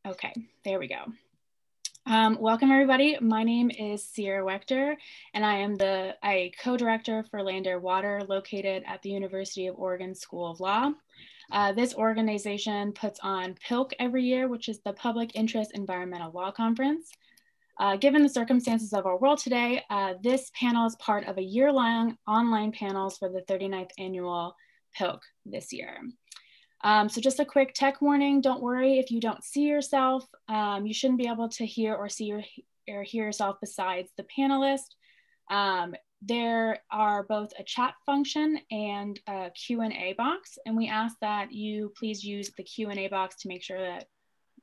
Okay, there we go. Welcome everybody. My name is Sierra Wechter, and I am the co-director for Land, Air, Water, located at the University of Oregon School of Law. This organization puts on PILC every year, which is the Public Interest Environmental Law Conference. Given the circumstances of our world today, this panel is part of a year-long online panels for the 39th annual PILC this year. So just a quick tech warning, don't worry if you don't see yourself. You shouldn't be able to hear or see or hear yourself besides the panelist. There are both a chat function and a Q&A box, and we ask that you please use the Q&A box to make sure that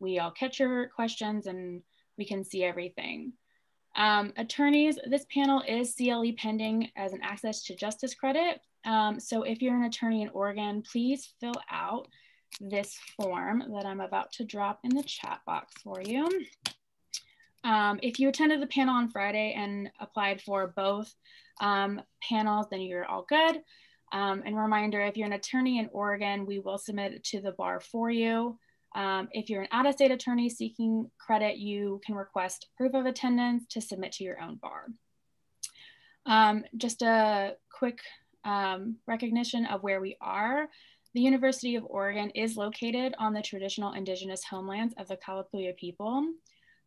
we all catch your questions and we can see everything. Attorneys, this panel is CLE pending as an access to justice credit. So if you're an attorney in Oregon, please fill out this form that I'm about to drop in the chat box for you. If you attended the panel on Friday and applied for both panels, then you're all good. And reminder, if you're an attorney in Oregon, we will submit it to the bar for you. If you're an out-of-state attorney seeking credit, you can request proof of attendance to submit to your own bar. Just a quick recognition of where we are. The University of Oregon is located on the traditional indigenous homelands of the Kalapuya people.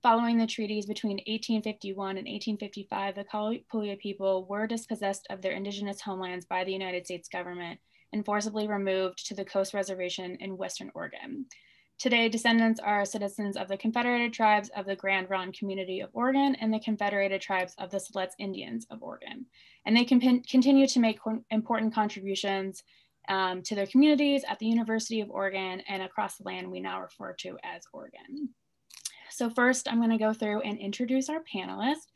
Following the treaties between 1851 and 1855, the Kalapuya people were dispossessed of their indigenous homelands by the United States government and forcibly removed to the Coast Reservation in Western Oregon. Today, descendants are citizens of the Confederated Tribes of the Grand Ronde Community of Oregon and the Confederated Tribes of the Siletz Indians of Oregon. And they can continue to make important contributions to their communities at the University of Oregon and across the land we now refer to as Oregon. So first, I'm going to go through and introduce our panelists.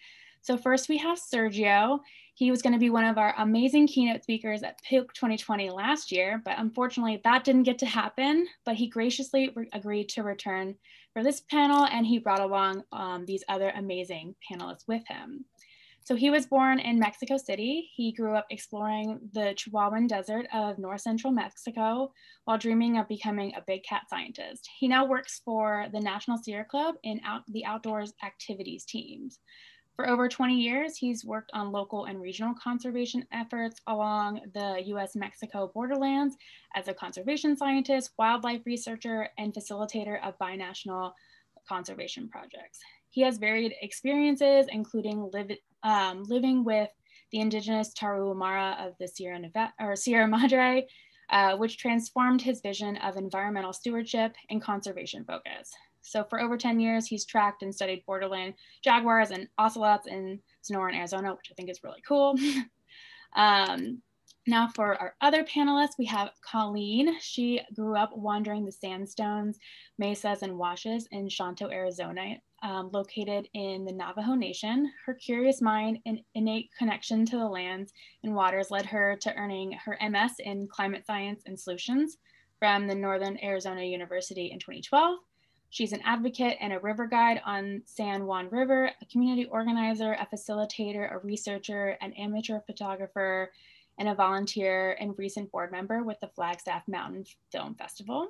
So first we have Sergio. He was going to be one of our amazing keynote speakers at PILC 2020 last year, but unfortunately that didn't get to happen, but he graciously agreed to return for this panel, and he brought along these other amazing panelists with him. So he was born in Mexico City. He grew up exploring the Chihuahuan Desert of north central Mexico while dreaming of becoming a big cat scientist. He now works for the National Sierra Club in the outdoors activities teams. For over 20 years, he's worked on local and regional conservation efforts along the US-Mexico borderlands as a conservation scientist, wildlife researcher, and facilitator of binational conservation projects. He has varied experiences, including living with the indigenous Tarahumara of the Sierra Madre, which transformed his vision of environmental stewardship and conservation focus. So for over 10 years, he's tracked and studied borderland jaguars and ocelots in Sonora and Arizona, which I think is really cool. Now for our other panelists, we have Colleen. She grew up wandering the sandstones, mesas, and washes in Shanto, Arizona, located in the Navajo Nation. Her curious mind and innate connection to the lands and waters led her to earning her MS in climate science and solutions from the Northern Arizona University in 2012. She's an advocate and a river guide on San Juan River, a community organizer, a facilitator, a researcher, an amateur photographer, and a volunteer and recent board member with the Flagstaff Mountain Film Festival.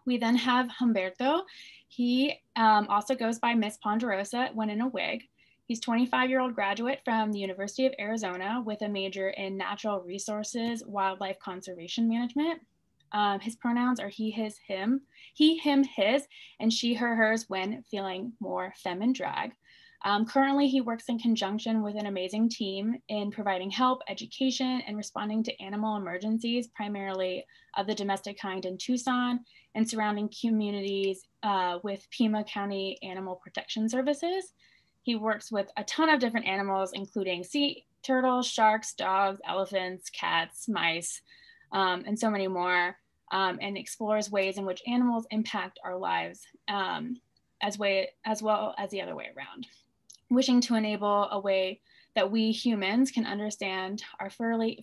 We then have Humberto. He also goes by Miss Ponderosa when in a wig. He's a 25-year-old graduate from the University of Arizona with a major in natural resources, wildlife conservation management. His pronouns are he, his, him, his, and she, her, hers when feeling more femme and drag. Currently, he works in conjunction with an amazing team in providing help, education, and responding to animal emergencies, primarily of the domestic kind in Tucson and surrounding communities with Pima County Animal Protection Services. He works with a ton of different animals, including sea turtles, sharks, dogs, elephants, cats, mice, and so many more, and explores ways in which animals impact our lives as well as the other way around, wishing to enable a way that we humans can understand our furry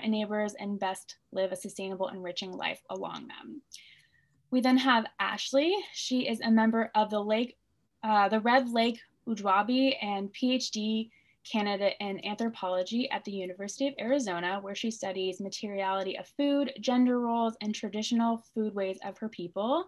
neighbors and best live a sustainable, enriching life along them. We then have Ashley. She is a member of the Red Lake Ujwabi and PhD candidate in anthropology at the University of Arizona, where she studies materiality of food, gender roles, and traditional foodways of her people.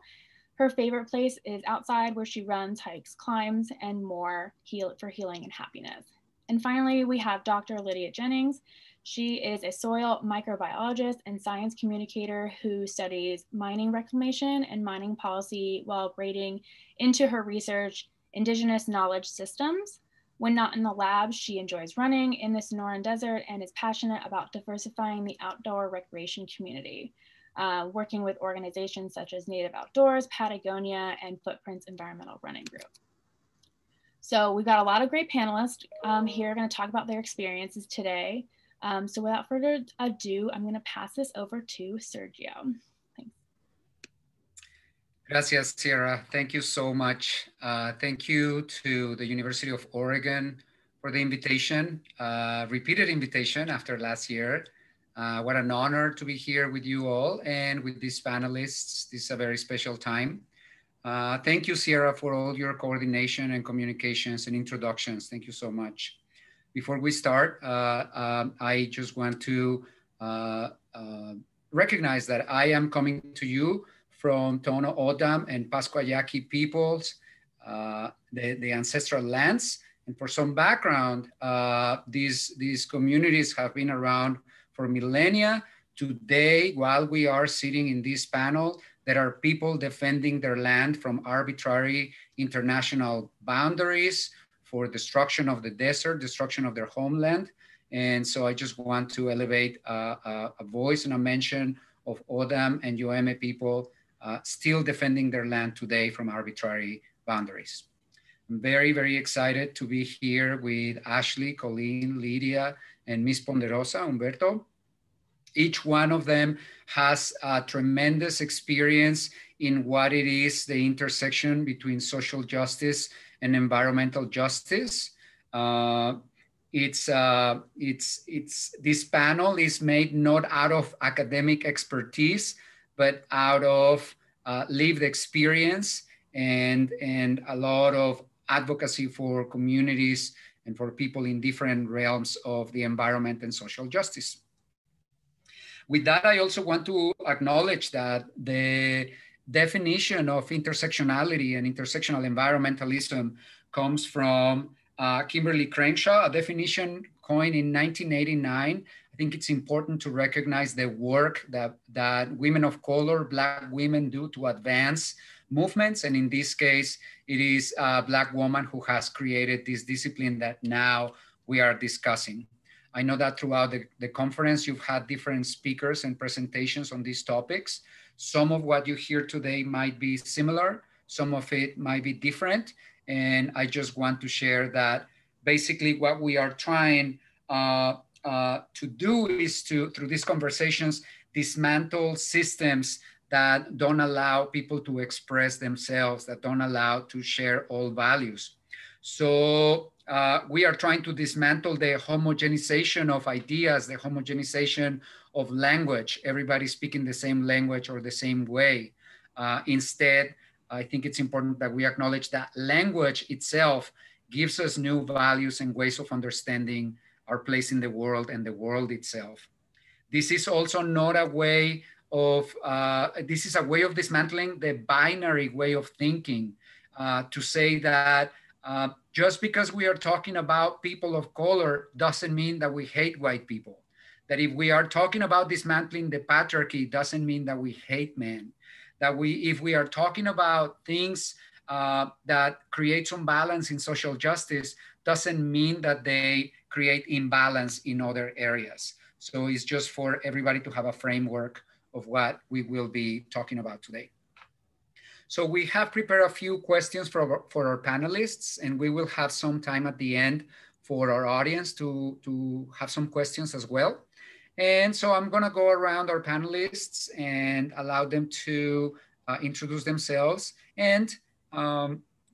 Her favorite place is outside, where she runs, hikes, climbs, and more for healing and happiness. And finally, we have Dr. Lydia Jennings. She is a soil microbiologist and science communicator who studies mining reclamation and mining policy while braiding into her research Indigenous knowledge systems. When not in the lab, she enjoys running in the Sonoran Desert and is passionate about diversifying the outdoor recreation community, working with organizations such as Native Outdoors, Patagonia, and Footprints Environmental Running Group. So we've got a lot of great panelists here going to talk about their experiences today. So without further ado, I'm going to pass this over to Sergio. Thanks. Gracias, Sierra. Thank you so much. Thank you to the University of Oregon for the invitation, repeated invitation after last year. What an honor to be here with you all and with these panelists. This is a very special time. Thank you, Sierra, for all your coordination and communications and introductions. Thank you so much. Before we start, I just want to recognize that I am coming to you from Tohono O'odham and Pasquayaqui peoples, the ancestral lands. And for some background, these communities have been around for millennia. Today, while we are sitting in this panel, there are people defending their land from arbitrary international boundaries, for destruction of the desert, destruction of their homeland. And so I just want to elevate a voice and a mention of O'odham and Yoeme people still defending their land today from arbitrary boundaries. I'm very, very excited to be here with Ashley, Colleen, Lydia, and Ms. Ponderosa, Humberto. Each one of them has a tremendous experience in what it is, the intersection between social justice and environmental justice. This panel is made not out of academic expertise, but out of lived experience and a lot of advocacy for communities and for people in different realms of the environment and social justice. With that, I also want to acknowledge that the definition of intersectionality and intersectional environmentalism comes from Kimberly Crenshaw, a definition coined in 1989. I think it's important to recognize the work that women of color, Black women do to advance movements. And in this case, it is a Black woman who has created this discipline that now we are discussing. I know that throughout the conference, you've had different speakers and presentations on these topics. Some of what you hear today might be similar, some of it might be different. And I just want to share that basically what we are trying to do is to, through these conversations, dismantle systems that don't allow people to express themselves, that don't allow to share all values. So we are trying to dismantle the homogenization of ideas, the homogenization of language, everybody speaking the same language or the same way. Instead, I think it's important that we acknowledge that language itself gives us new values and ways of understanding our place in the world and the world itself. This is also not a way of, this is a way of dismantling the binary way of thinking, to say that just because we are talking about people of color doesn't mean that we hate white people. That if we are talking about dismantling the patriarchy doesn't mean that we hate men. That if we are talking about things that create some balance in social justice doesn't mean that they create imbalance in other areas. So it's just for everybody to have a framework of what we will be talking about today. So we have prepared a few questions for our panelists, and we will have some time at the end for our audience to have some questions as well. And so I'm gonna go around our panelists and allow them to introduce themselves and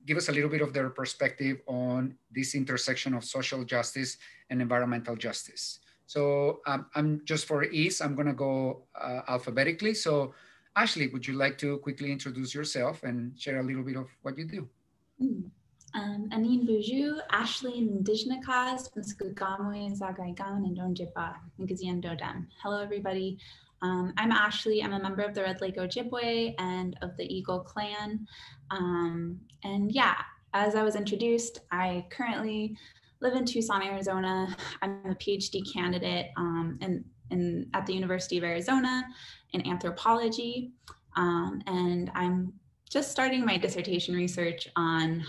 give us a little bit of their perspective on this intersection of social justice and environmental justice. So I'm just for ease, I'm gonna go alphabetically. So Ashley, would you like to quickly introduce yourself and share a little bit of what you do? Anin Buju, Ashley Indigenous Muskugamu and Zagaigan and Donjipa, Ngizian Dodam. Hello, everybody. I'm Ashley. I'm a member of the Red Lake Ojibwe and of the Eagle Clan. And yeah, as I was introduced, I currently live in Tucson, Arizona. I'm a PhD candidate at the University of Arizona in anthropology. And I'm just starting my dissertation research on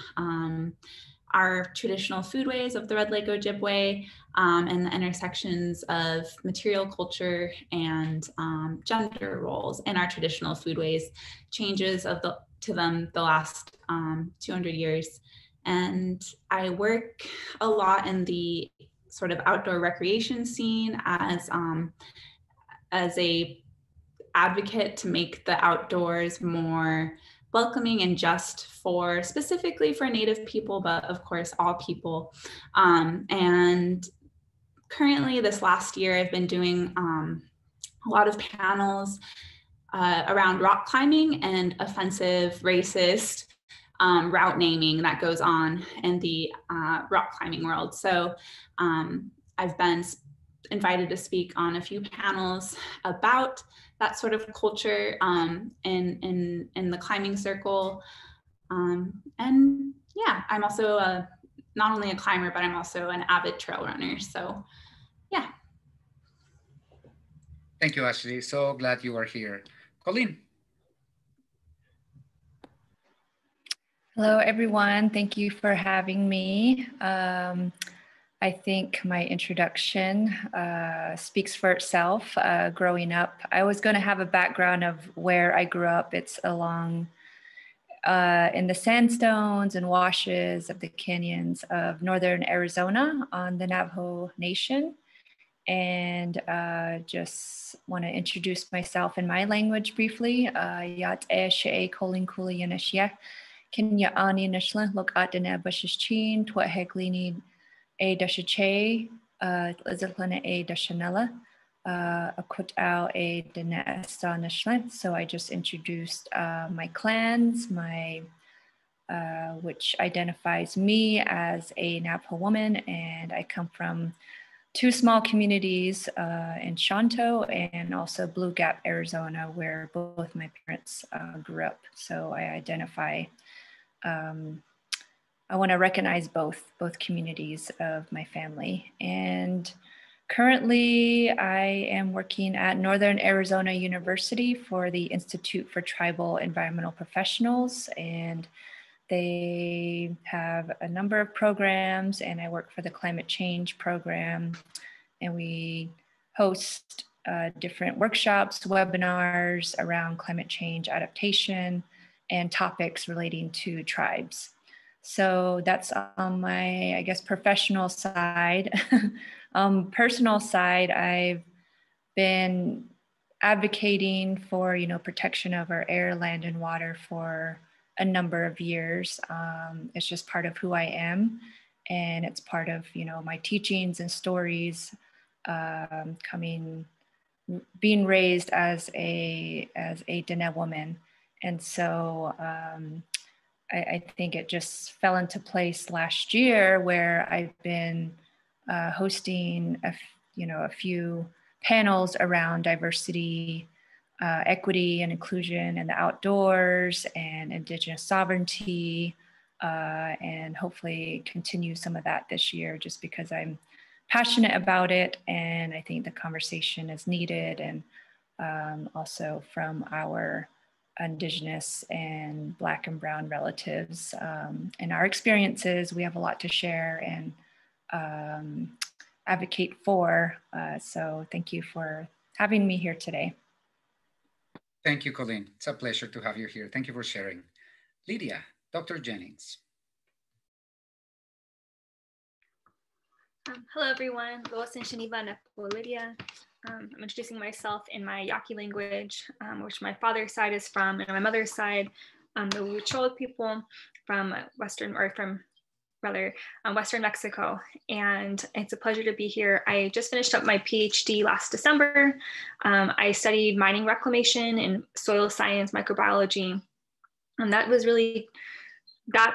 our traditional foodways of the Red Lake Ojibwe and the intersections of material culture and gender roles in our traditional foodways, changes to them the last 200 years. And I work a lot in the sort of outdoor recreation scene as a advocate to make the outdoors more welcoming and just specifically for Native people, but of course all people. And currently this last year, I've been doing a lot of panels around rock climbing and offensive, racist route naming that goes on in the rock climbing world. So I've been invited to speak on a few panels about that sort of culture in the climbing circle. And yeah, I'm also not only a climber, but I'm also an avid trail runner. So yeah. Thank you, Ashley. So glad you are here. Colleen. Hello, everyone. Thank you for having me. I think my introduction speaks for itself. Growing up, I was going to have a background of where I grew up. It's along in the sandstones and washes of the canyons of northern Arizona on the Navajo Nation. And just want to introduce myself in my language briefly. Yat e she kolin kuli yanashia. Kenya ani nashla look at the nebushes chin, twat heglini a dashache, Lizaplana a dashanella, a kut out a denesta nashla. So I just introduced my clans, which identifies me as a Navajo woman, and I come from two small communities in Shanto and also Blue Gap, Arizona, where both my parents grew up. So I identify, I want to recognize both communities of my family. And currently I am working at Northern Arizona University for the Institute for Tribal Environmental Professionals, and they have a number of programs, and I work for the climate change program, and we host different workshops, webinars around climate change adaptation and topics relating to tribes. So that's on my, I guess, professional side. Personal side, I've been advocating for, protection of our air, land, and water for a number of years. It's just part of who I am, and it's part of my teachings and stories, being raised as a Dene woman, and so I think it just fell into place last year where I've been hosting a few panels around diversity, equity and inclusion in the outdoors and Indigenous sovereignty, and hopefully continue some of that this year just because I'm passionate about it and I think the conversation is needed, and also from our Indigenous and Black and Brown relatives and our experiences. We have a lot to share and advocate for. So thank you for having me here today. Thank you, Colleen. It's a pleasure to have you here. Thank you for sharing. Lydia, Dr. Jennings. Hello, everyone. Lydia. I'm introducing myself in my Yaqui language, which my father's side is from, and my mother's side, the Huichol people from Western Mexico. And it's a pleasure to be here. I just finished up my PhD last December. I studied mining reclamation and soil science, microbiology. And that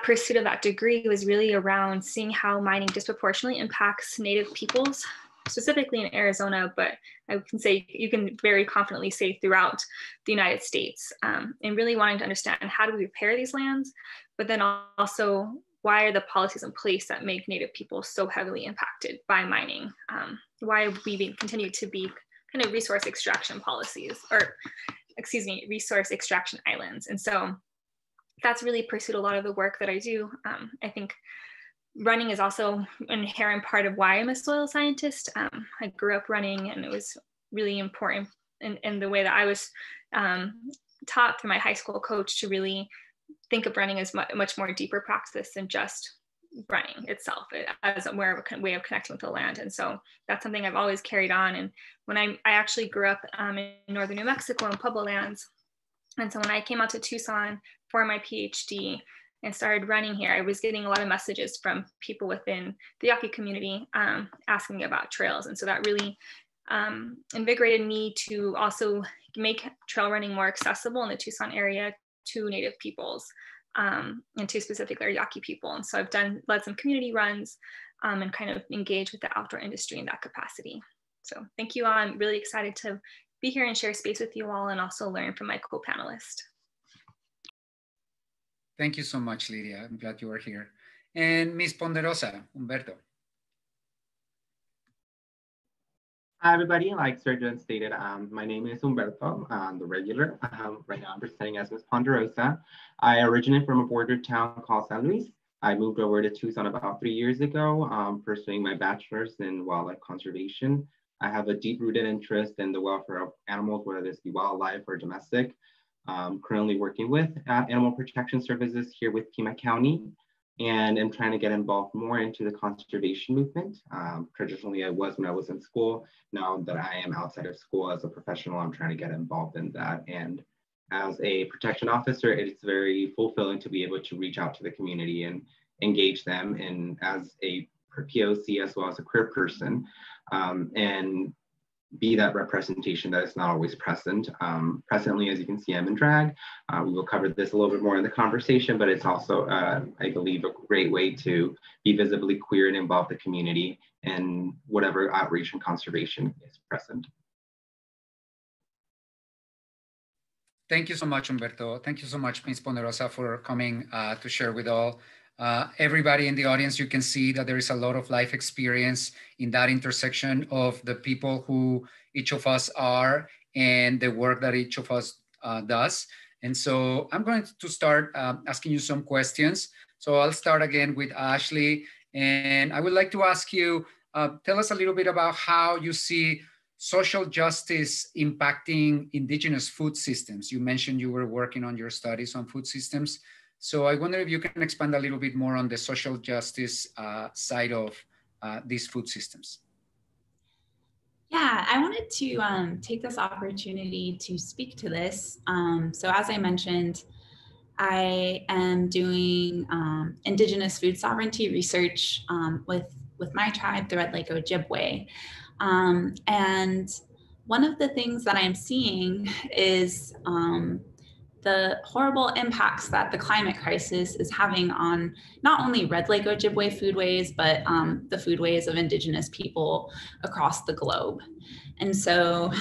pursuit of that degree was really around seeing how mining disproportionately impacts Native peoples. specifically in Arizona, but I can say you can very confidently say throughout the United States, and really wanting to understand how do we repair these lands, but then also why are the policies in place that make Native people so heavily impacted by mining? Why we continue to be kind of resource extraction policies, or excuse me, resource extraction islands. And so that's really pursued a lot of the work that I do. I think running is also an inherent part of why I'm a soil scientist. I grew up running, and it was really important in the way that I was taught through my high school coach to really think of running as much more deeper practice than just running itself, as a way of connecting with the land. And so that's something I've always carried on. And when I actually grew up in northern New Mexico in Pueblo lands, and so when I came out to Tucson for my PhD and started running here, I was getting a lot of messages from people within the Yaqui community asking me about trails. And so that really invigorated me to also make trail running more accessible in the Tucson area to Native peoples, and to specifically our Yaqui people. And so I've led some community runs and kind of engaged with the outdoor industry in that capacity. So thank you all. I'm really excited to be here and share space with you all, and also learn from my co-panelist. Thank you so much, Lydia. I'm glad you are here. And Ms. Ponderosa, Humberto. Hi, everybody. Like Sergio stated, my name is Humberto, the regular. Right now I'm presenting as Ms. Ponderosa. I originate from a border town called San Luis. I moved over to Tucson about 3 years ago, pursuing my bachelor's in wildlife conservation. I have a deep-rooted interest in the welfare of animals, whether this be wildlife or domestic. Currently working with animal protection services here with Pima County, and I'm trying to get involved more into the conservation movement. Traditionally, I was when I was in school. Now that I am outside of school as a professional, I'm trying to get involved in that. And as a protection officer, it's very fulfilling to be able to reach out to the community and engage them, and as a POC as well as a queer person, and be that representation that is not always present. Presently, as you can see, I'm in drag. We will cover this a little bit more in the conversation, but it's also, I believe, a great way to be visibly queer and involve the community in whatever outreach and conservation is present. Thank you so much, Humberto. Thank you so much, Ms. Ponderosa, for coming to share with all. Everybody in the audience, you can see that there is a lot of life experience in that intersection of the people who each of us are and the work that each of us does. And so I'm going to start asking you some questions. So I'll start again with Ashley. And I would like to ask you, tell us a little bit about how you see social justice impacting indigenous food systems. You mentioned you were working on your studies on food systems. So I wonder if you can expand a little bit more on the social justice side of these food systems. Yeah, I wanted to take this opportunity to speak to this. So as I mentioned, I am doing Indigenous food sovereignty research with my tribe, the Red Lake Ojibwe. And one of the things that I'm seeing is the horrible impacts that the climate crisis is having on not only Red Lake Ojibwe foodways, but the foodways of Indigenous people across the globe. And so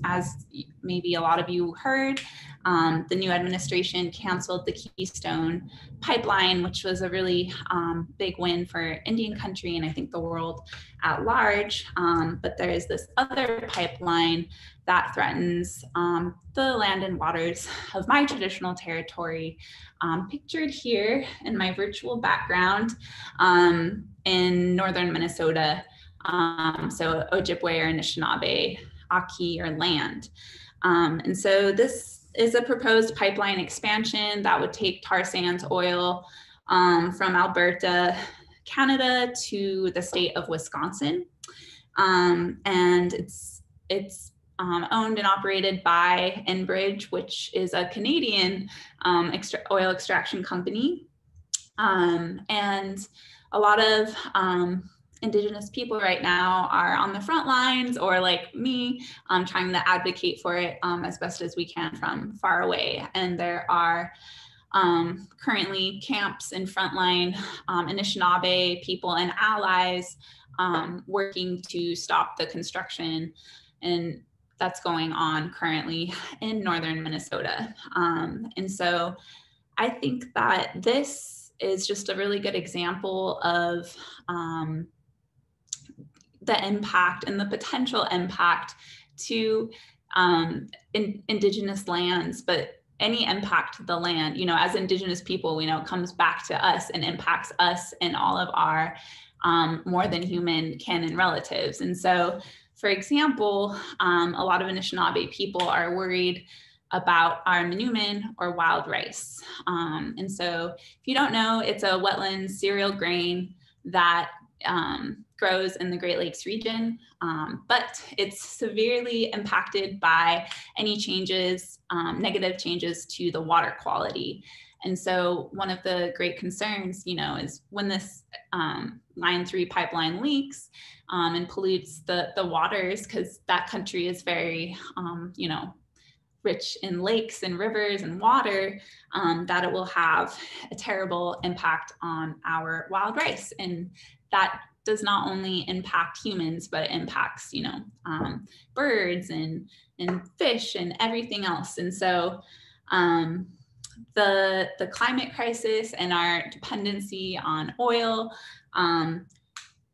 as maybe a lot of you heard, the new administration canceled the Keystone pipeline, which was a really big win for Indian country and I think the world at large. But there is this other pipeline that threatens the land and waters of my traditional territory, pictured here in my virtual background in northern Minnesota. So Ojibwe or Anishinaabe, Aki or land. And so this is a proposed pipeline expansion that would take tar sands oil from Alberta, Canada to the state of Wisconsin. And it's owned and operated by Enbridge, which is a Canadian oil extraction company. And a lot of Indigenous people right now are on the front lines, or like me, trying to advocate for it as best as we can from far away. And there are currently camps and frontline Anishinaabe people and allies working to stop the construction, and that's going on currently in northern Minnesota. And so I think that this is just a really good example of the impact and the potential impact to Indigenous lands, but any impact to the land, you know, as Indigenous people, we know it comes back to us and impacts us and all of our more than human kin and relatives. And so, for example, a lot of Anishinaabe people are worried about our manoomin or wild rice. And so if you don't know, it's a wetland cereal grain that grows in the Great Lakes region, but it's severely impacted by any changes, negative changes to the water quality. And so one of the great concerns, you know, is when this Line 3 pipeline leaks and pollutes the waters, because that country is very, you know, rich in lakes and rivers and water, that it will have a terrible impact on our wild rice. And that does not only impact humans, but it impacts, you know, birds and fish and everything else. And so the climate crisis and our dependency on oil,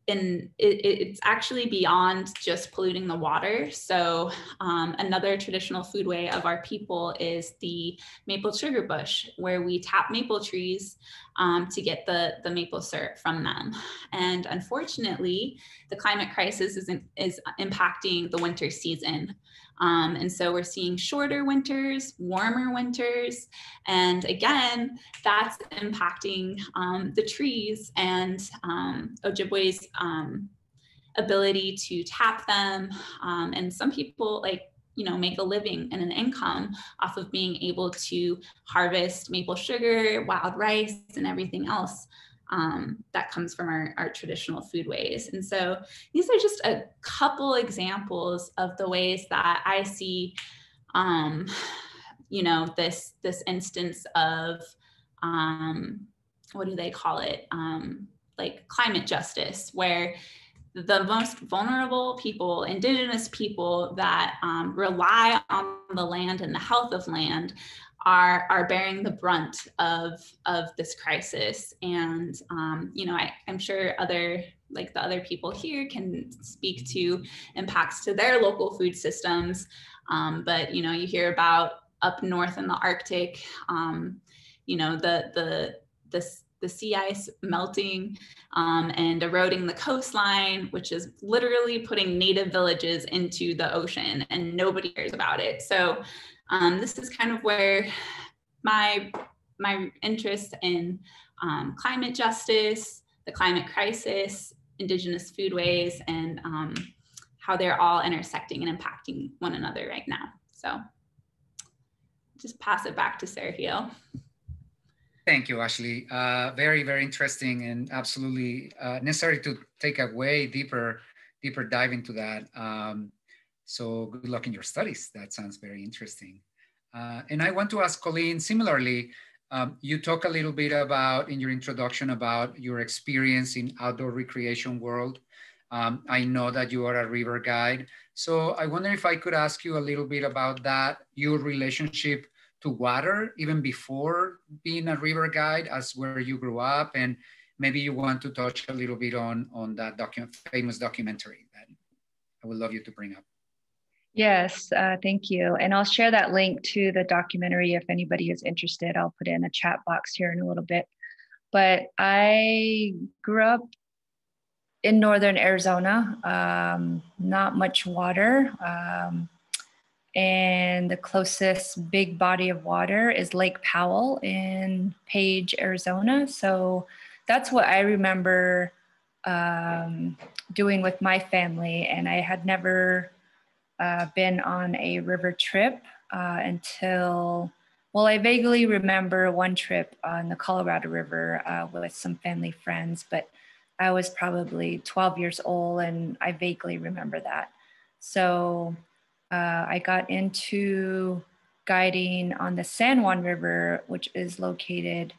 and it's actually beyond just polluting the water. So another traditional foodway of our people is the maple sugar bush, where we tap maple trees to get the maple syrup from them. And unfortunately, the climate crisis is impacting the winter season. And so we're seeing shorter winters, warmer winters, and again, that's impacting the trees and Ojibwe's ability to tap them. And some people, like, you know, make a living and an income off of being able to harvest maple sugar, wild rice, and everything else that comes from our traditional foodways. And so these are just a couple examples of the ways that I see, you know, this instance of, what do they call it? Like climate justice, where the most vulnerable people, Indigenous people that rely on the land and the health of land are bearing the brunt of this crisis. And, you know, I'm sure the other people here can speak to impacts to their local food systems. But, you know, you hear about up north in the Arctic, you know, the sea ice melting and eroding the coastline, which is literally putting native villages into the ocean, and nobody cares about it. So this is kind of where my interest in climate justice, the climate crisis, Indigenous foodways, and how they're all intersecting and impacting one another right now. So just pass it back to Sergio. Thank you, Ashley. Very, very interesting and absolutely necessary to take a way deeper dive into that. So good luck in your studies. That sounds very interesting. And I want to ask Colleen, similarly, you talk a little bit about, in your introduction, about your experience in outdoor recreation world. I know that you are a river guide. So I wonder if I could ask you a little bit about that, your relationship to water, even before being a river guide, as where you grew up, and maybe you want to touch a little bit on that famous documentary that I would love you to bring up. Yes, thank you. And I'll share that link to the documentary if anybody is interested. I'll put it in a chat box here in a little bit. But I grew up in northern Arizona, not much water. And the closest big body of water is Lake Powell in Page, Arizona. So that's what I remember doing with my family. And I had never been on a river trip until, well, I vaguely remember one trip on the Colorado River with some family friends, but I was probably 12 years old and I vaguely remember that. So I got into guiding on the San Juan River, which is located,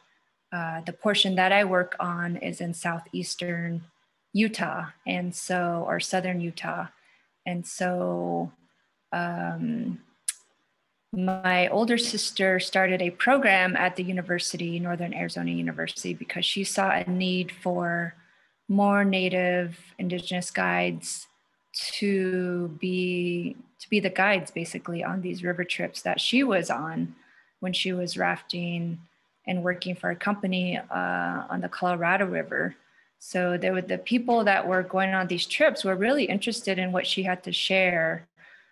the portion that I work on is in southeastern Utah, and so, or southern Utah. And so my older sister started a program at the university, Northern Arizona University, because she saw a need for more Native Indigenous guides to be the guides basically on these river trips that she was on when she was rafting and working for a company on the Colorado River. So there were the people that were going on these trips were really interested in what she had to share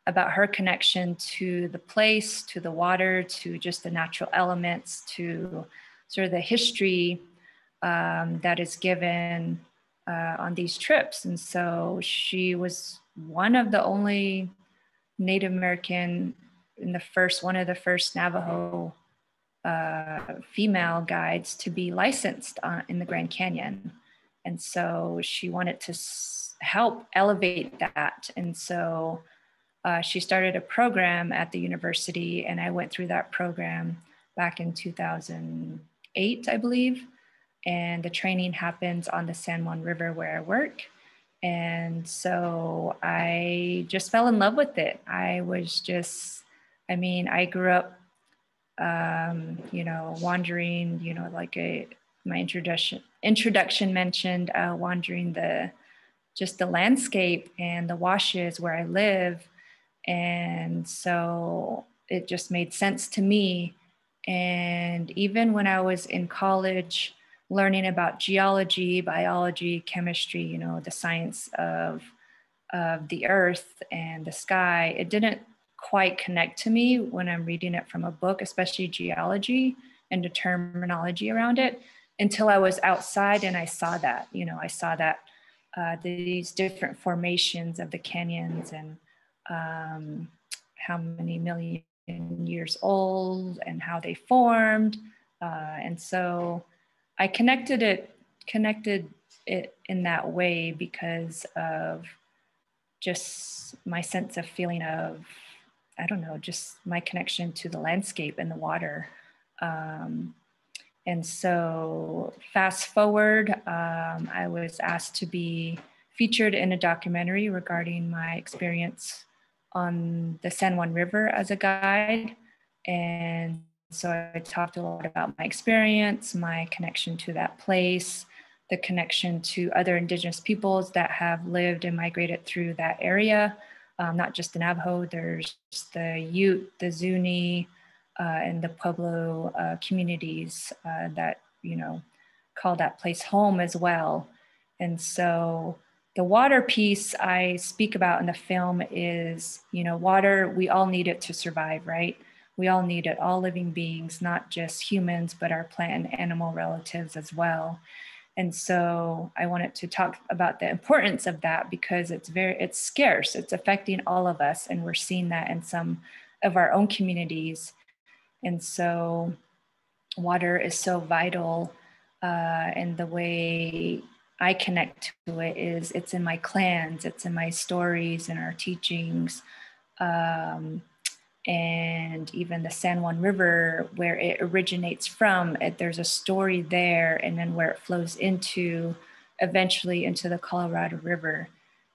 about her connection to the place, to the water, to just the natural elements, to sort of the history that is given on these trips. And so she was one of the only Native American one of the first Navajo female guides to be licensed in the Grand Canyon. And so she wanted to help elevate that. And so she started a program at the university, and I went through that program back in 2008, I believe. And the training happens on the San Juan River where I work. And so I just fell in love with it. I grew up, wandering, my introduction mentioned wandering the landscape and the washes where I live. And so it just made sense to me. And even when I was in college, learning about geology, biology, chemistry, the science of the earth and the sky, it didn't quite connect to me when I'm reading it from a book, especially geology and the terminology around it, until I was outside and I saw that, these different formations of the canyons and how many million years old and how they formed. And so I connected it in that way because of just my sense of feeling of, just my connection to the landscape and the water. And so fast forward, I was asked to be featured in a documentary regarding my experience on the San Juan River as a guide. And so I talked a lot about my experience, my connection to that place, the connection to other Indigenous peoples that have lived and migrated through that area. Not just the Navajo, there's the Ute, the Zuni, and the Pueblo communities that, call that place home as well. And so the water piece I speak about in the film is, water, we all need it to survive, right? We all need it, all living beings, not just humans, but our plant and animal relatives as well. And so I wanted to talk about the importance of that because it's scarce, it's affecting all of us. And we're seeing that in some of our own communities. And so water is so vital, and the way I connect to it is it's in my clans, it's in my stories and our teachings, and even the San Juan River where it originates from, there's a story there, and then where it flows into, eventually into the Colorado River.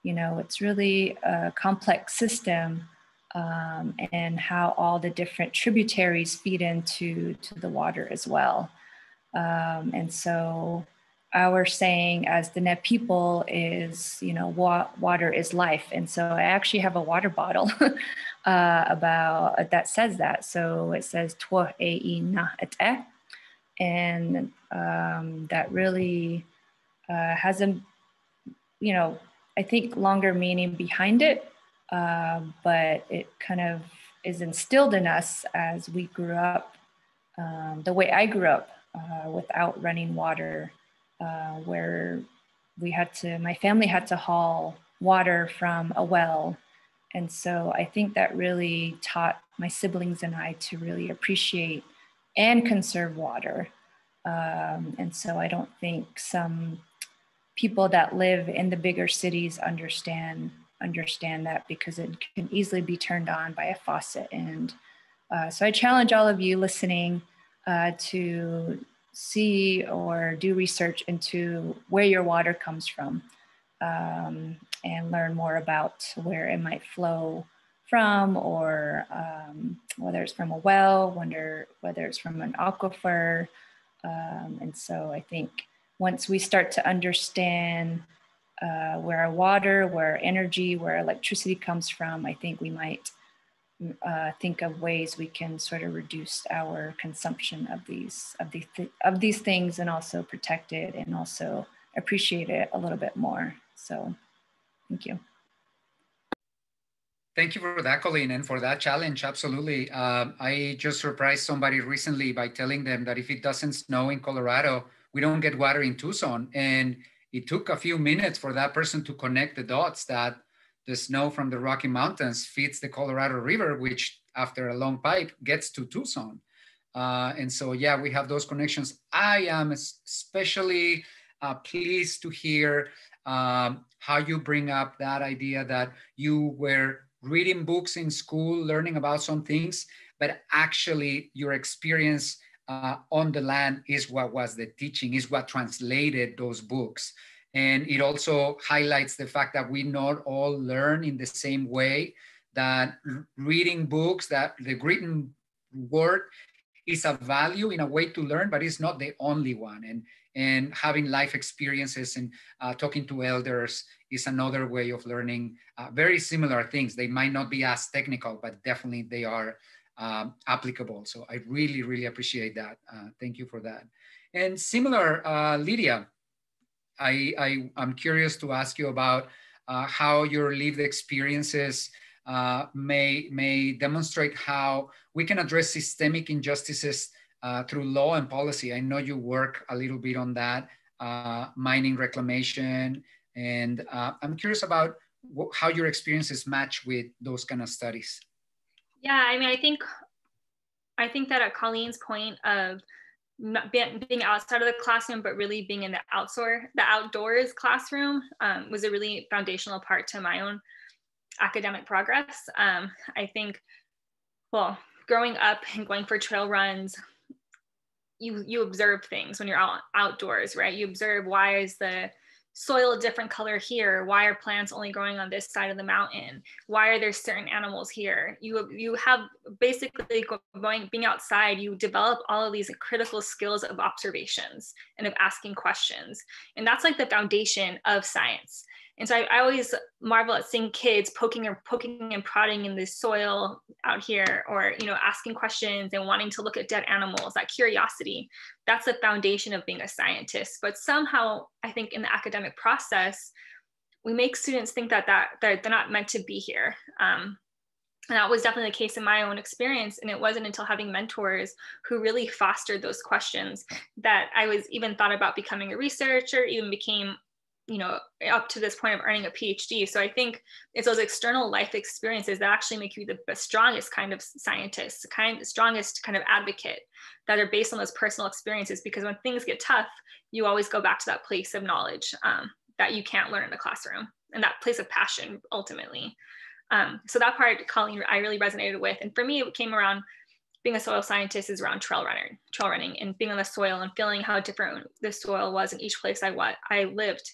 It's really a complex system, and how all the different tributaries feed into the water as well. And so our saying as the Net people is, water is life. And so I actually have a water bottle about that says that. So it says Twa e na et e. And that really has a, I think longer meaning behind it. But it kind of is instilled in us as we grew up, the way I grew up, without running water, where my family had to haul water from a well. And so I think that really taught my siblings and I to really appreciate and conserve water. And so I don't think some people that live in the bigger cities understand that, because it can easily be turned on by a faucet and So I challenge all of you listening to see or do research into where your water comes from, and learn more about where it might flow from, or whether it's from a well, whether it's from an aquifer. And so I think once we start to understand where our water, where our energy, where our electricity comes from, I think we might think of ways we can sort of reduce our consumption of these things, and also protect it and also appreciate it a little bit more. So thank you. Thank you for that, Colleen, and for that challenge. Absolutely. I just surprised somebody recently by telling them that if it doesn't snow in Colorado, we don't get water in Tucson. And it took a few minutes for that person to connect the dots that the snow from the Rocky Mountains feeds the Colorado River, which after a long pipe gets to Tucson. And so, yeah, we have those connections. I am especially pleased to hear how you bring up that idea that you were reading books in school, learning about some things, but actually your experience on the land is what was the teaching, is what translated those books. And it also highlights the fact that we not all learn in the same way, that reading books, that the written word is a value in a way to learn, but it's not the only one. And having life experiences and talking to elders is another way of learning very similar things. They might not be as technical, but definitely they are applicable. So I really, really appreciate that. Thank you for that. And similar, Lydia, I'm curious to ask you about how your lived experiences may demonstrate how we can address systemic injustices through law and policy. I know you work a little bit on that, mining reclamation, and I'm curious about how your experiences match with those kind of studies. Yeah, I mean, I think that at Colleen's point of not being outside of the classroom, but really being in the outdoors classroom was a really foundational part to my own academic progress. I think, well, growing up and going for trail runs, you observe things when you're outdoors, right? You observe, why is the soil a different color here? Why are plants only growing on this side of the mountain? Why are there certain animals here? You have basically being outside, you develop all of these critical skills of observations and of asking questions. And that's like the foundation of science. And so I always marvel at seeing kids poking and prodding in the soil out here, or, you know, asking questions and wanting to look at dead animals, that curiosity. That's the foundation of being a scientist. But somehow, I think in the academic process, we make students think that they're not meant to be here. And that was definitely the case in my own experience. And it wasn't until having mentors who really fostered those questions that I was even thought about becoming a researcher, even became, you know, up to this point of earning a PhD. So I think it's those external life experiences that actually make you the strongest kind of scientist, the strongest kind of advocate, that are based on those personal experiences. Because when things get tough, you always go back to that place of knowledge that you can't learn in the classroom, and that place of passion ultimately. So that part, Colleen, I really resonated with. And for me, it came around being a soil scientist is around trail running and being on the soil and feeling how different the soil was in each place I lived.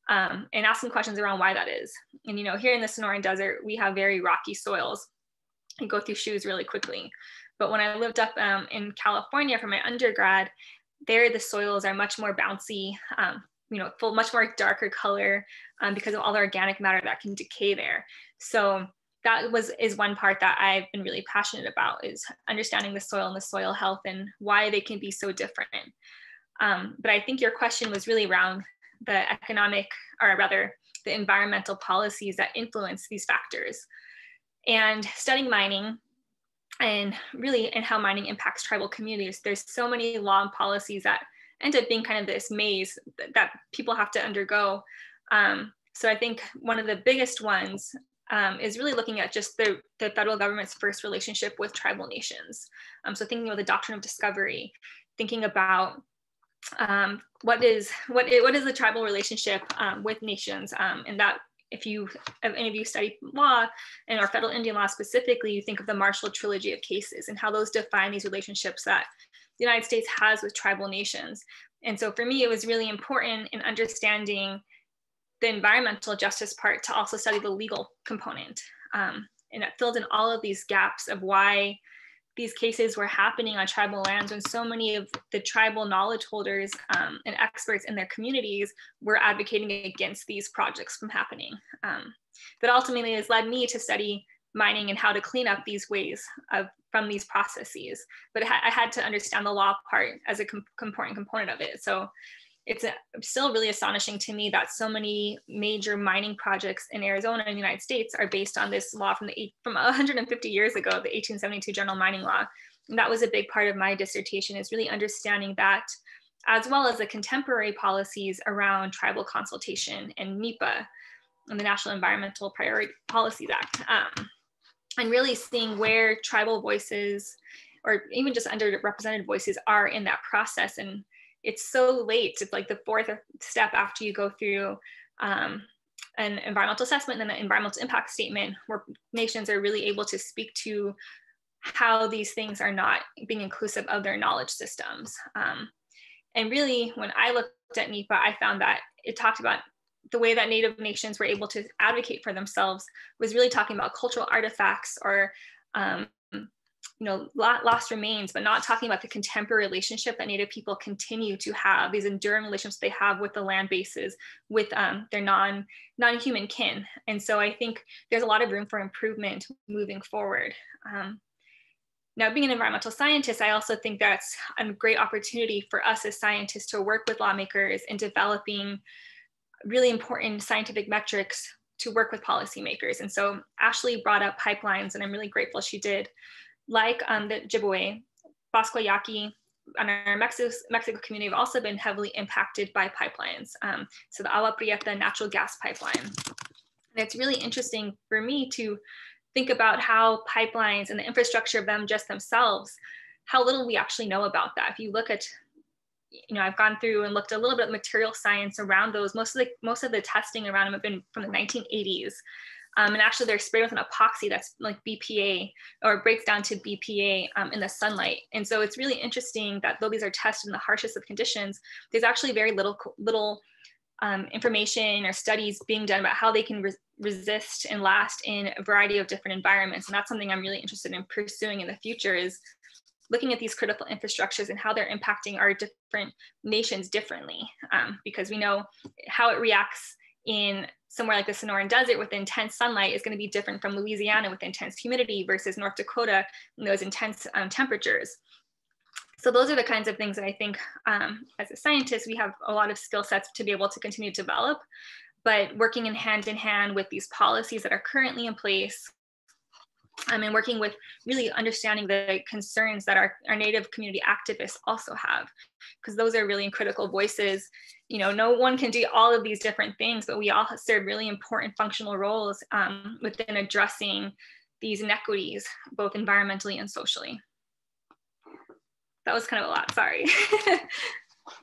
And asking questions around why that is. And, you know, here in the Sonoran Desert, we have very rocky soils. You go through shoes really quickly. But when I lived up in California for my undergrad, there the soils are much more bouncy, you know, much more darker color because of all the organic matter that can decay there. So that is one part that I've been really passionate about, is understanding the soil and the soil health and why they can be so different. But I think your question was really around the economic, or rather the environmental policies that influence these factors. And studying mining and how mining impacts tribal communities, there's so many law and policies that end up being kind of this maze that people have to undergo. So I think one of the biggest ones is really looking at just the federal government's first relationship with tribal nations. So thinking of the doctrine of discovery, thinking about what is the tribal relationship with nations, and that if any of you study law and our federal Indian law specifically, you think of the Marshall Trilogy of cases and how those define these relationships that the United States has with tribal nations. And so for me, it was really important in understanding the environmental justice part to also study the legal component. And it filled in all of these gaps of why these cases were happening on tribal lands when so many of the tribal knowledge holders and experts in their communities were advocating against these projects from happening. That ultimately has led me to study mining and how to clean up these ways from these processes. But I had to understand the law part as a important component of it. So it's still really astonishing to me that so many major mining projects in Arizona and the United States are based on this law from 150 years ago, the 1872 General Mining Law. And that was a big part of my dissertation, is really understanding that, as well as the contemporary policies around tribal consultation and NEPA and the National Environmental Priority Policies Act. And really seeing where tribal voices, or even just underrepresented voices, are in that process. And it's so late. It's like the fourth step after you go through an environmental assessment and then an environmental impact statement, where nations are really able to speak to how these things are not being inclusive of their knowledge systems. And really, when I looked at NEPA, I found that it talked about the way that Native nations were able to advocate for themselves was really talking about cultural artifacts or lost remains, but not talking about the contemporary relationship that Native people continue to have, these enduring relationships they have with the land bases, with their non-human kin. And so I think there's a lot of room for improvement moving forward. Now, being an environmental scientist, I also think that's a great opportunity for us as scientists to work with lawmakers in developing really important scientific metrics to work with policymakers. And so Ashley brought up pipelines, and I'm really grateful she did. Like the Ojibwe, Basco Yaqui, and our Mexico community have also been heavily impacted by pipelines. So the Agua Prieta natural gas pipeline. And it's really interesting for me to think about how pipelines and the infrastructure of them just themselves, how little we actually know about that. If you look at, I've gone through and looked a little bit of material science around those. Most of the testing around them have been from the 1980s. And actually they're sprayed with an epoxy that's like BPA, or breaks down to BPA in the sunlight. And so it's really interesting that though these are tested in the harshest of conditions, there's actually very little information or studies being done about how they can resist and last in a variety of different environments. And that's something I'm really interested in pursuing in the future, is looking at these critical infrastructures and how they're impacting our different nations differently, because we know how it reacts in somewhere like the Sonoran Desert with intense sunlight is going to be different from Louisiana with intense humidity versus North Dakota and those intense temperatures. So those are the kinds of things that I think as a scientist, we have a lot of skill sets to be able to continue to develop, but working in hand with these policies that are currently in place, and working with really understanding the concerns that our Native community activists also have, because those are really critical voices. No one can do all of these different things, but we all serve really important functional roles within addressing these inequities, both environmentally and socially. That was kind of a lot, sorry.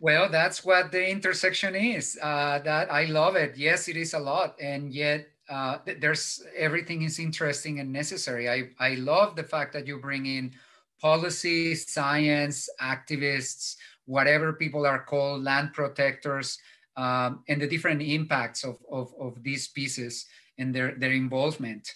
Well, that's what the intersection is. That I love it. Yes, it is a lot, and yet everything is interesting and necessary. I love the fact that you bring in policy, science, activists, whatever people are called, land protectors, and the different impacts of these pieces and their involvement.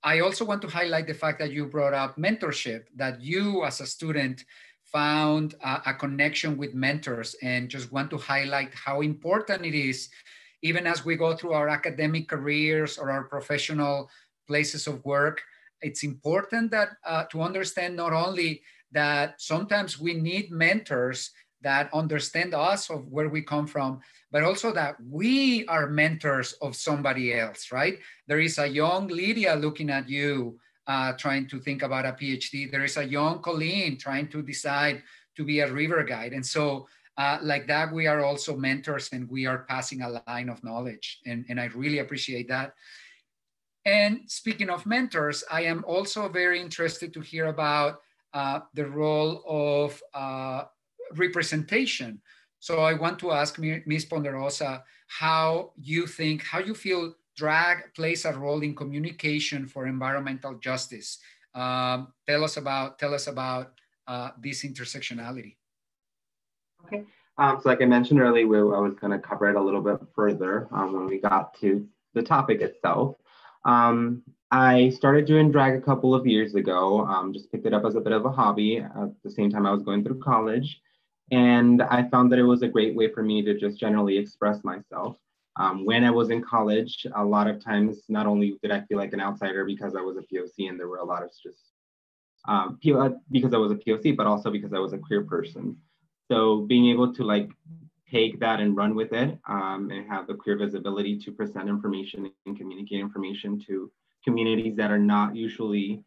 I also want to highlight the fact that you brought up mentorship, that you as a student found a connection with mentors, and just want to highlight how important it is, even as we go through our academic careers or our professional places of work. It's important that to understand not only that sometimes we need mentors that understand us of where we come from, but also that we are mentors of somebody else, right? There is a young Lydia looking at you, trying to think about a PhD. There is a young Colleen trying to decide to be a river guide. And so like that, we are also mentors, and we are passing a line of knowledge. And I really appreciate that. And speaking of mentors, I am also very interested to hear about the role of representation. So I want to ask Ms. Ponderosa, how you feel drag plays a role in communication for environmental justice. Tell us about this intersectionality. Okay. So like I mentioned earlier, I was going to cover it a little bit further when we got to the topic itself. I started doing drag a couple of years ago, just picked it up as a bit of a hobby at the same time I was going through college. And I found that it was a great way for me to just generally express myself. When I was in college, a lot of times, not only did I feel like an outsider because I was a POC and there were a lot of just, because I was a POC, but also because I was a queer person. So being able to like take that and run with it and have the queer visibility to present information and communicate information to communities that are not usually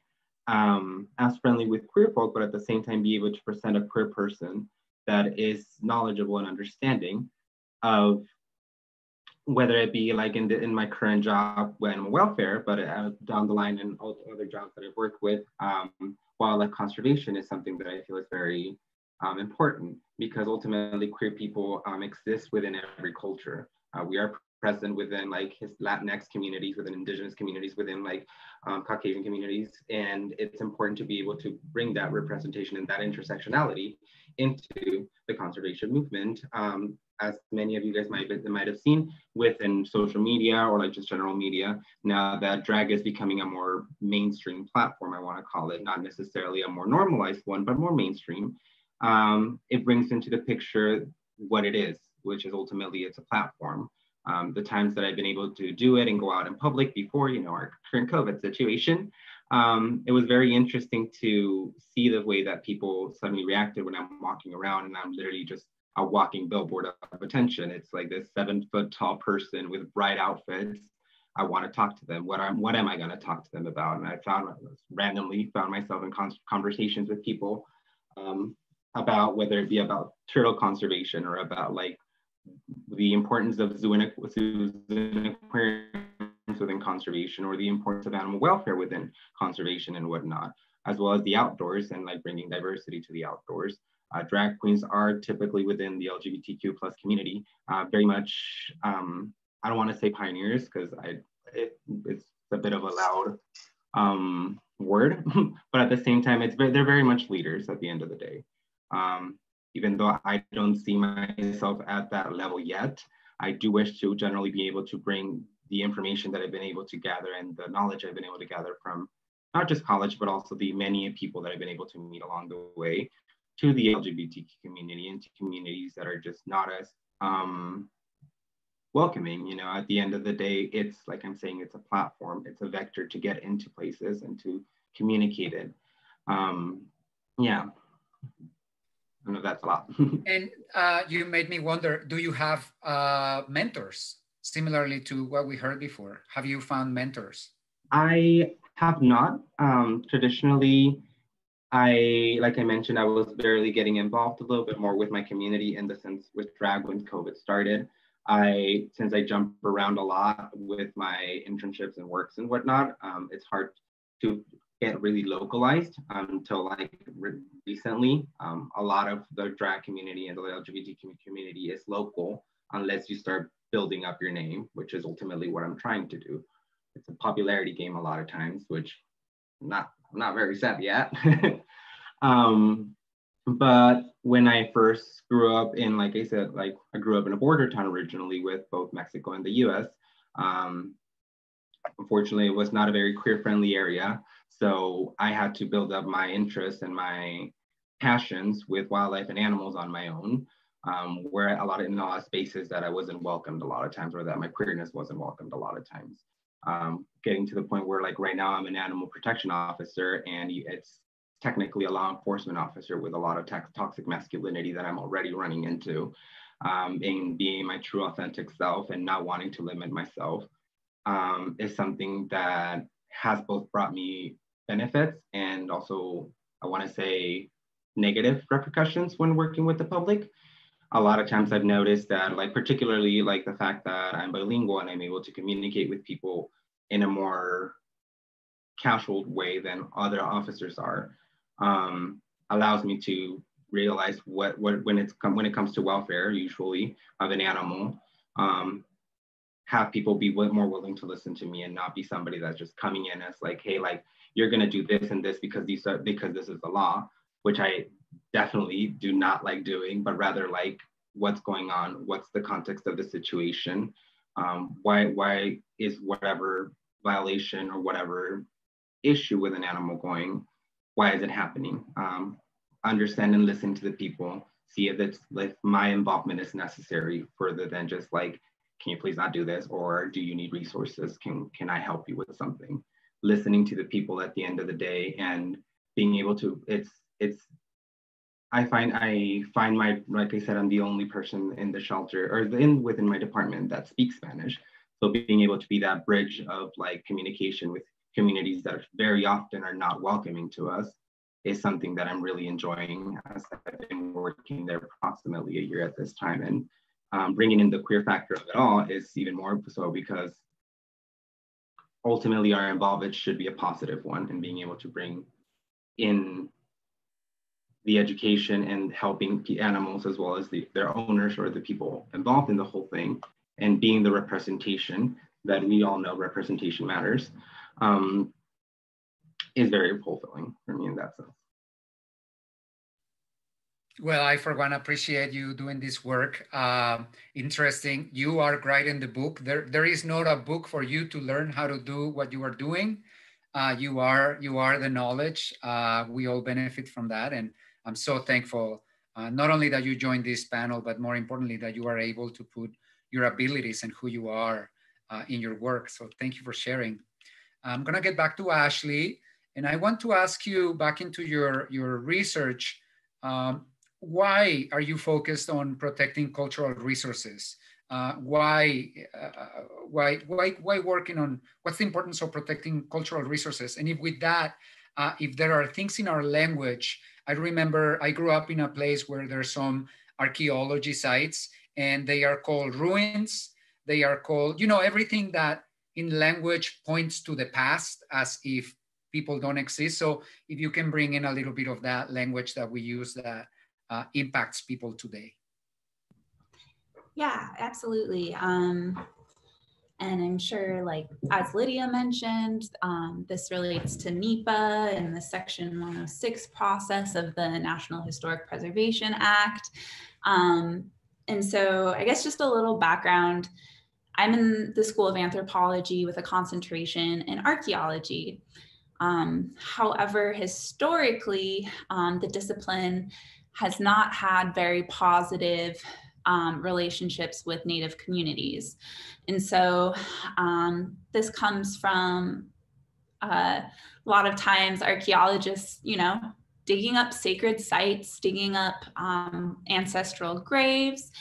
as friendly with queer folk, but at the same time be able to present a queer person that is knowledgeable and understanding of whether it be like in my current job with animal welfare, but down the line in all the other jobs that I've worked with, wildlife conservation is something that I feel is very important, because ultimately queer people exist within every culture. We are present within like his Latinx communities, within Indigenous communities, within like Caucasian communities. And it's important to be able to bring that representation and that intersectionality into the conservation movement. As many of you guys might have seen within social media or like just general media, now that drag is becoming a more mainstream platform, I want to call it, not necessarily a more normalized one, but more mainstream. It brings into the picture what it is, which is ultimately it's a platform. The times that I've been able to do it and go out in public before, you know, our current COVID situation, it was very interesting to see the way that people suddenly reacted when I'm walking around and I'm literally just a walking billboard of attention. It's like this 7-foot tall person with bright outfits. I want to talk to them. What am I going to talk to them about? And I randomly found myself in conversations with people about whether it be about turtle conservation or about like the importance of zoos and aquariums within conservation, or the importance of animal welfare within conservation and whatnot, as well as the outdoors and like bringing diversity to the outdoors. Drag queens are typically within the LGBTQ plus community, very much, I don't want to say pioneers because it's a bit of a loud word, but at the same time, they're very much leaders at the end of the day. Even though I don't see myself at that level yet, I do wish to generally be able to bring the information that I've been able to gather and the knowledge I've been able to gather from not just college, but also the many people that I've been able to meet along the way to the LGBTQ community and to communities that are just not as welcoming. You know, at the end of the day, it's like I'm saying, it's a platform, it's a vector to get into places and to communicate it. Yeah. I know that's a lot. And you made me wonder, do you have mentors? Similarly to what we heard before, have you found mentors? I have not. Traditionally, like I mentioned, I was barely getting involved a little bit more with my community in the sense with drag when COVID started. Since I jump around a lot with my internships and works and whatnot, it's hard to get really localized until like recently. A lot of the drag community and the LGBTQ community is local unless you start building up your name, which is ultimately what I'm trying to do. It's a popularity game a lot of times, which I'm not very savvy at. But when I first grew up in, like I said, like I grew up in a border town originally with both Mexico and the US. Unfortunately, it was not a very queer-friendly area. So I had to build up my interests and my passions with wildlife and animals on my own, where in a lot of spaces that I wasn't welcomed a lot of times, or that my queerness wasn't welcomed a lot of times. Getting to the point where like right now I'm an animal protection officer and it's technically a law enforcement officer with a lot of toxic masculinity that I'm already running into, and being my true authentic self and not wanting to limit myself is something that has both brought me benefits and also, I want to say, negative repercussions when working with the public. A lot of times I've noticed that, like particularly like the fact that I'm bilingual and I'm able to communicate with people in a more casual way than other officers are, allows me to realize when it comes to welfare, usually of an animal, have people be more willing to listen to me and not be somebody that's just coming in as like, hey, like, you're going to do this and this because this is the law, which I definitely do not like doing, but rather like, what's going on? What's the context of the situation? Why is whatever violation or whatever issue with an animal going, why is it happening? Understand and listen to the people, see if my involvement is necessary further than just like, can you please not do this? Or do you need resources? Can I help you with something? Listening to the people at the end of the day and being able to, I find like I said, I'm the only person in the shelter or within my department that speaks Spanish. So being able to be that bridge of like communication with communities that very often are not welcoming to us is something that I'm really enjoying, as I've been working there approximately a year at this time. And bringing in the queer factor of it all is even more so because ultimately our involvement should be a positive one, and being able to bring in the education and helping the animals as well as their owners or the people involved in the whole thing, and being the representation that we all know representation matters, is very fulfilling for me in that sense. Well, I for one appreciate you doing this work. Interesting. You are writing the book. There is not a book for you to learn how to do what you are doing. You are the knowledge. We all benefit from that, and I'm so thankful. Not only that you joined this panel, but more importantly that you are able to put your abilities and who you are in your work. So thank you for sharing. I'm gonna get back to Ashley, and I want to ask you back into your research. Why are you focused on protecting cultural resources? Why working on, what's the importance of protecting cultural resources? And if with that, if there are things in our language, I remember I grew up in a place where there's some archaeology sites and they are called ruins. They are called, you know, everything that in language points to the past as if people don't exist. So if you can bring in a little bit of that language that we use that impacts people today. Yeah, absolutely. And I'm sure, like, as Lydia mentioned, this relates to NEPA and the Section 106 process of the National Historic Preservation Act. And so I guess just a little background. I'm in the School of Anthropology with a concentration in archaeology. However, historically, the discipline has not had very positive relationships with Native communities. And so this comes from a lot of times archaeologists, you know, digging up sacred sites, digging up ancestral graves,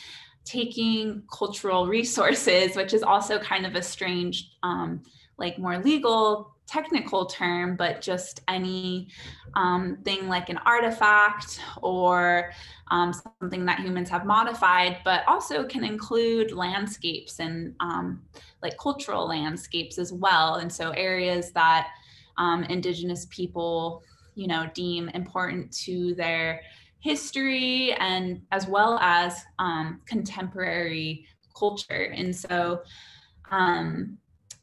taking cultural resources, which is also kind of a strange, like more legal technical term, but just any thing like an artifact or something that humans have modified, but also can include landscapes and like cultural landscapes as well. And so areas that Indigenous people, you know, deem important to their history and as well as contemporary culture. And so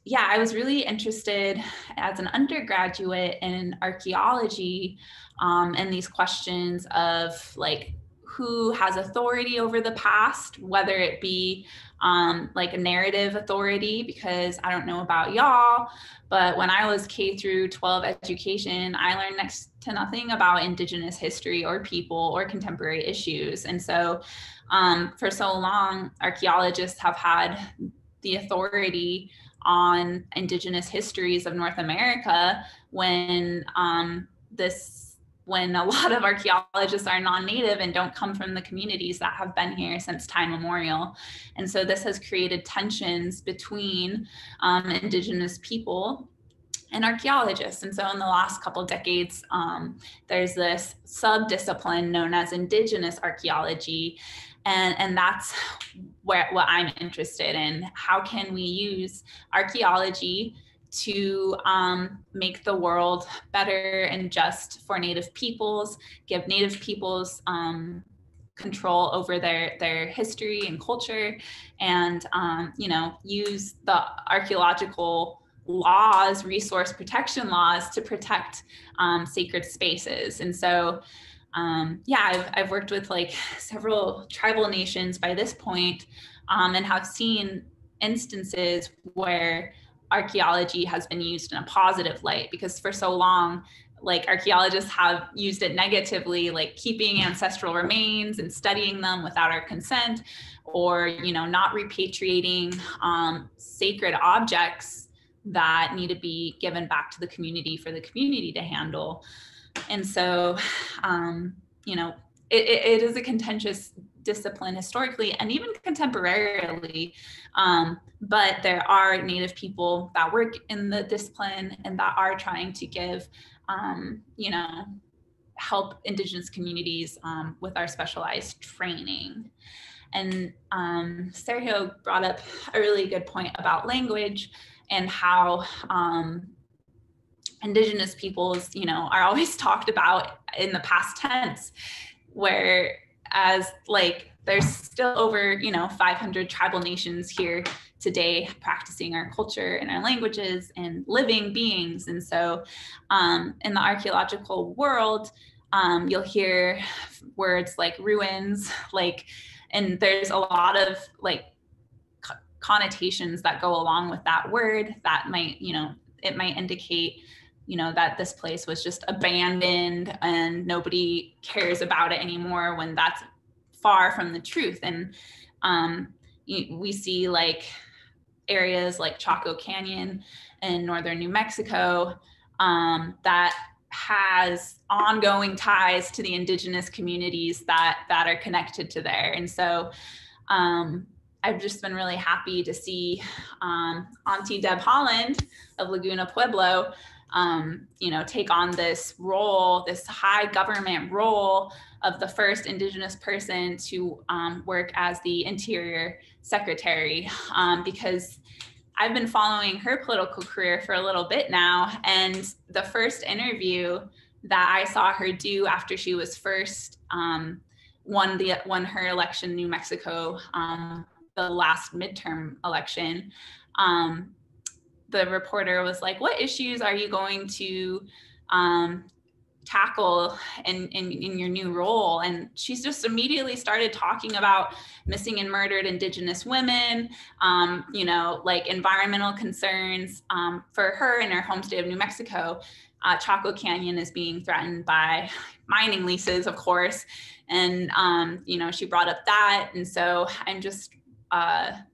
yeah, I was really interested as an undergraduate in archaeology and these questions of like who has authority over the past, whether it be like a narrative authority, because I don't know about y'all, but when I was K through 12 education, I learned next to nothing about Indigenous history or people or contemporary issues. And so for so long, archaeologists have had the authority on Indigenous histories of North America when when a lot of archaeologists are non-native and don't come from the communities that have been here since time immemorial. And so this has created tensions between Indigenous people and archaeologists. And so in the last couple of decades, there's this sub-discipline known as Indigenous Archaeology. And that's what I'm interested in. How can we use archaeology to make the world better and just for Native peoples, give Native peoples control over their history and culture, and you know, use the archaeological laws, resource protection laws, to protect sacred spaces. And so yeah, I've worked with like several tribal nations by this point, and have seen instances where archaeology has been used in a positive light, because for so long, like, archaeologists have used it negatively, like keeping ancestral remains and studying them without our consent, or, you know, not repatriating sacred objects that need to be given back to the community for the community to handle. And so, you know, it is a contentious discipline historically and even contemporarily, but there are Native people that work in the discipline and that are trying to give, you know, help Indigenous communities with our specialized training. And Sergio brought up a really good point about language and how Indigenous peoples, you know, are always talked about in the past tense, whereas like there's still over, you know, 500 tribal nations here today practicing our culture and our languages and living beings. And so in the archaeological world, you'll hear words like ruins, like, and there's a lot of like connotations that go along with that word that might, you know, it might indicate, you know, that this place was just abandoned and nobody cares about it anymore, when that's far from the truth. And we see like areas like Chaco Canyon in northern New Mexico that has ongoing ties to the Indigenous communities that are connected to there. And so I've just been really happy to see Auntie Deb Holland of Laguna Pueblo, you know, take on this role, this high government role of the first Indigenous person to work as the Interior Secretary, because I've been following her political career for a little bit now. And the first interview that I saw her do after she was first won her election in New Mexico, the last midterm election, the reporter was like, what issues are you going to tackle in your new role? And she's just immediately started talking about missing and murdered Indigenous women, you know, like environmental concerns. For her in her home state of New Mexico, Chaco Canyon is being threatened by mining leases, of course. And, you know, she brought up that. And so I'm just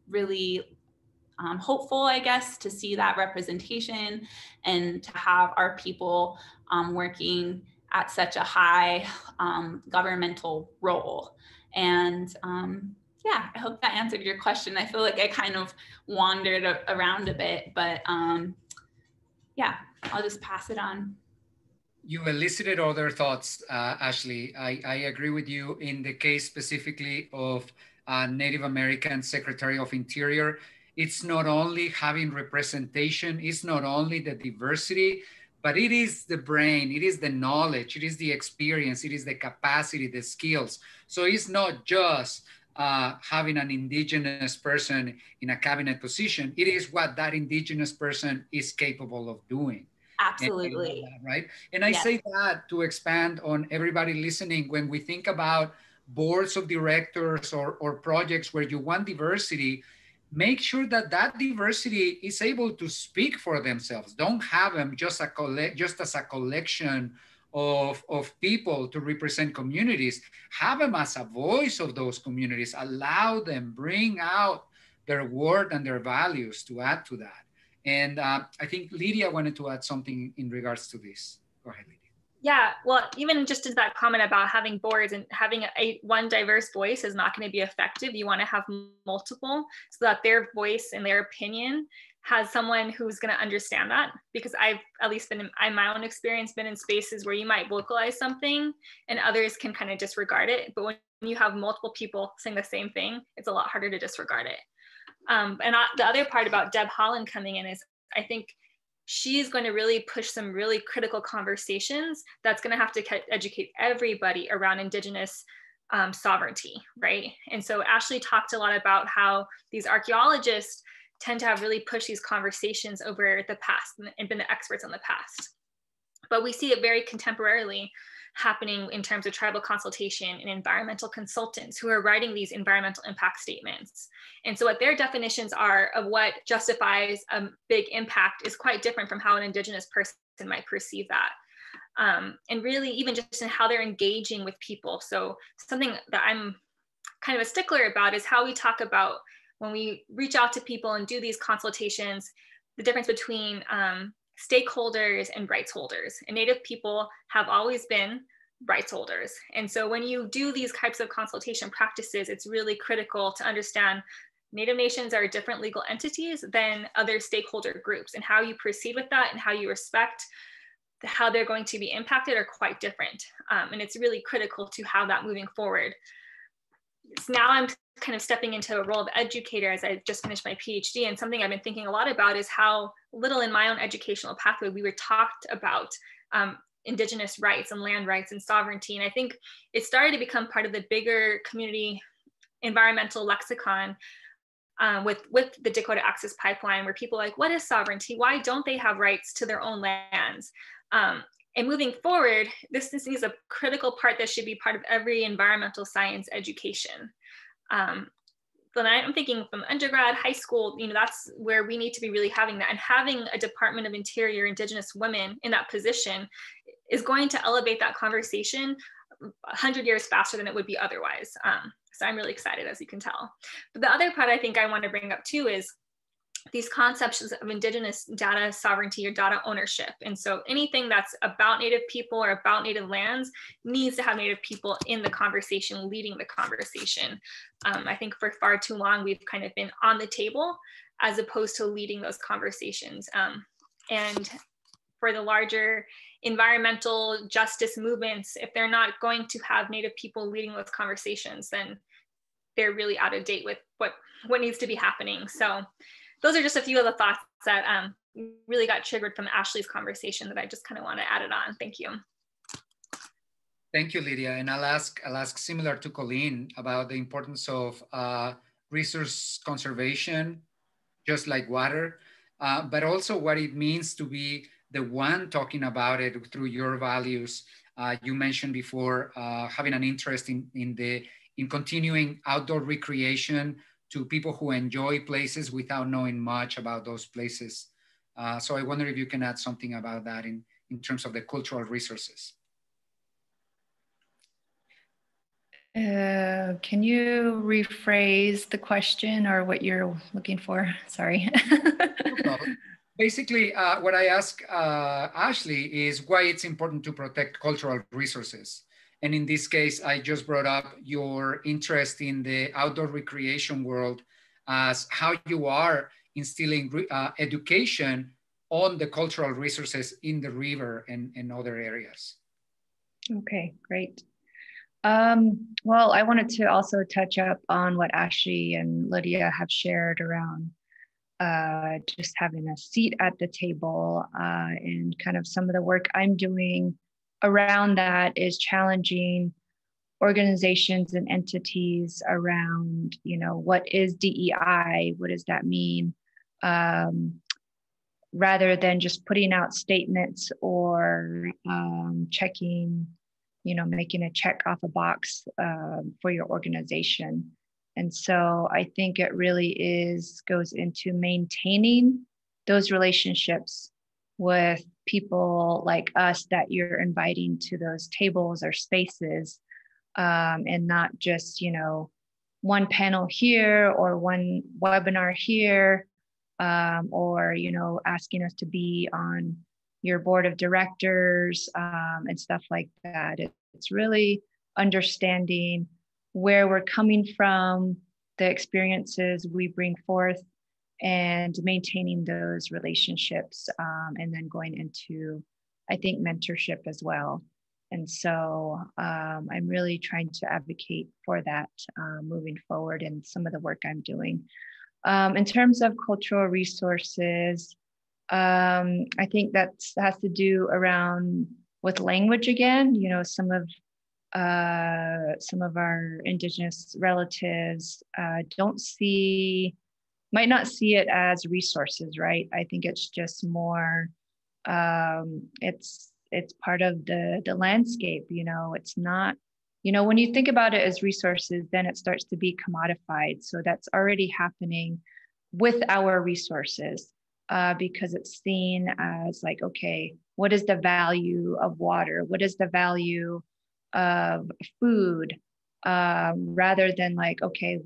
really hopeful, I guess, to see that representation and to have our people working at such a high governmental role. And yeah, I hope that answered your question. I feel like I kind of wandered around a bit, but yeah, I'll just pass it on. You elicited other thoughts, Ashley. I agree with you in the case specifically of Native American Secretary of Interior. It's not only having representation, it's not only the diversity, but it is the brain, it is the knowledge, it is the experience, it is the capacity, the skills. So it's not just having an Indigenous person in a cabinet position, it is what that Indigenous person is capable of doing. Absolutely. Right. And I say that to expand on everybody listening, when we think about boards of directors or projects where you want diversity, make sure that that diversity is able to speak for themselves. Don't have them just as a collection of people to represent communities. Have them as a voice of those communities. Allow them, bring out their word and their values to add to that. And I think Lydia wanted to add something in regards to this. Go ahead, Lydia. Yeah, well, even just to that comment about having boards and having one diverse voice is not going to be effective. You want to have multiple so that their voice and their opinion has someone who's going to understand that. Because I've at least been in my own experience, been in spaces where you might vocalize something and others can kind of disregard it. But when you have multiple people saying the same thing, it's a lot harder to disregard it. The other part about Deb Holland coming in is I think she's going to really push some really critical conversations that's going to have to educate everybody around Indigenous sovereignty, right? And so Ashley talked a lot about how these archaeologists tend to have really pushed these conversations over the past and been the experts on the past. But we see it very contemporarily happening in terms of tribal consultation and environmental consultants who are writing these environmental impact statements. And so what their definitions are of what justifies a big impact is quite different from how an Indigenous person might perceive that. And really even just in how they're engaging with people. So something that I'm kind of a stickler about is how we talk about when we reach out to people and do these consultations, the difference between stakeholders and rights holders. And Native people have always been rights holders. And so when you do these types of consultation practices, it's really critical to understand Native nations are different legal entities than other stakeholder groups, and how you proceed with that and how you respect how they're going to be impacted are quite different. And it's really critical to have that moving forward. So now I'm kind of stepping into a role of educator as I just finished my PhD, and something I've been thinking a lot about is how little in my own educational pathway we were talked about Indigenous rights and land rights and sovereignty. And I think it started to become part of the bigger community environmental lexicon with the Dakota Access Pipeline, where people are like, what is sovereignty? Why don't they have rights to their own lands? And moving forward, this is a critical part that should be part of every environmental science education. But I'm thinking from undergrad, high school, you know, that's where we need to be really having that. And having a Department of Interior Indigenous women in that position is going to elevate that conversation 100 years faster than it would be otherwise. So I'm really excited, as you can tell. But the other part I think I want to bring up too is these concepts of Indigenous data sovereignty or data ownership. And so anything that's about Native people or about Native lands needs to have Native people in the conversation, leading the conversation. I think for far too long, we've kind of been on the table as opposed to leading those conversations. And for the larger environmental justice movements, if they're not going to have Native people leading those conversations, then they're really out of date with what needs to be happening. So those are just a few of the thoughts that really got triggered from Ashley's conversation that I just kind of want to add it on. Thank you. Thank you, Lydia. And I'll ask similar to Colleen about the importance of resource conservation, just like water, but also what it means to be the one talking about it through your values. You mentioned before having an interest in continuing outdoor recreation to people who enjoy places without knowing much about those places. So I wonder if you can add something about that in terms of the cultural resources. Can you rephrase the question or what you're looking for? Sorry. No problem. Basically, what I ask Ashley is why it's important to protect cultural resources. And in this case, I just brought up your interest in the outdoor recreation world as how you are instilling education on the cultural resources in the river and other areas. Okay, great. Well, I wanted to also touch up on what Ashley and Lydia have shared around just having a seat at the table and kind of some of the work I'm doing around that is challenging organizations and entities around, you know, what is DEI? What does that mean? Rather than just putting out statements or checking, you know, making a check off a box for your organization. And so I think it really goes into maintaining those relationships with people like us that you're inviting to those tables or spaces, and not just, you know, one panel here or one webinar here, or, you know, asking us to be on your board of directors and stuff like that. It's really understanding where we're coming from, the experiences we bring forth, and maintaining those relationships, and then going into, I think, mentorship as well. And so I'm really trying to advocate for that moving forward in some of the work I'm doing. In terms of cultural resources, I think that has to do around with language again. You know, some of some of our Indigenous relatives might not see it as resources, right? I think it's just more, it's part of the landscape, you know. It's not, you know, when you think about it as resources, then it starts to be commodified. So that's already happening with our resources, because it's seen as like, okay, what is the value of water? What is the value of food? Rather than like, okay,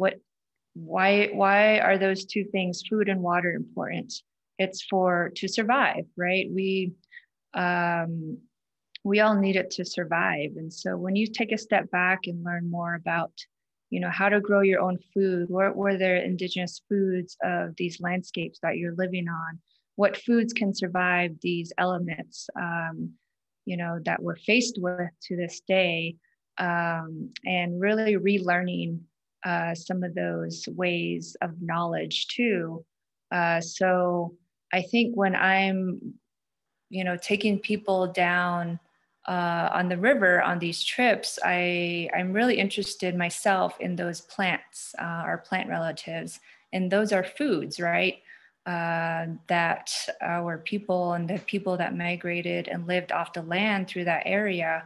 why are those two things, food and water, important? It's to survive, right? We all need it to survive. And so when you take a step back and learn more about, you know, how to grow your own food, what were the indigenous foods of these landscapes that you're living on? What foods can survive these elements, you know, that we're faced with to this day, and really relearning some of those ways of knowledge too. So I think when I'm, you know, taking people down on the river on these trips, I'm really interested myself in those plants, our plant relatives, and those are foods, right? That our people and the people that migrated and lived off the land through that area.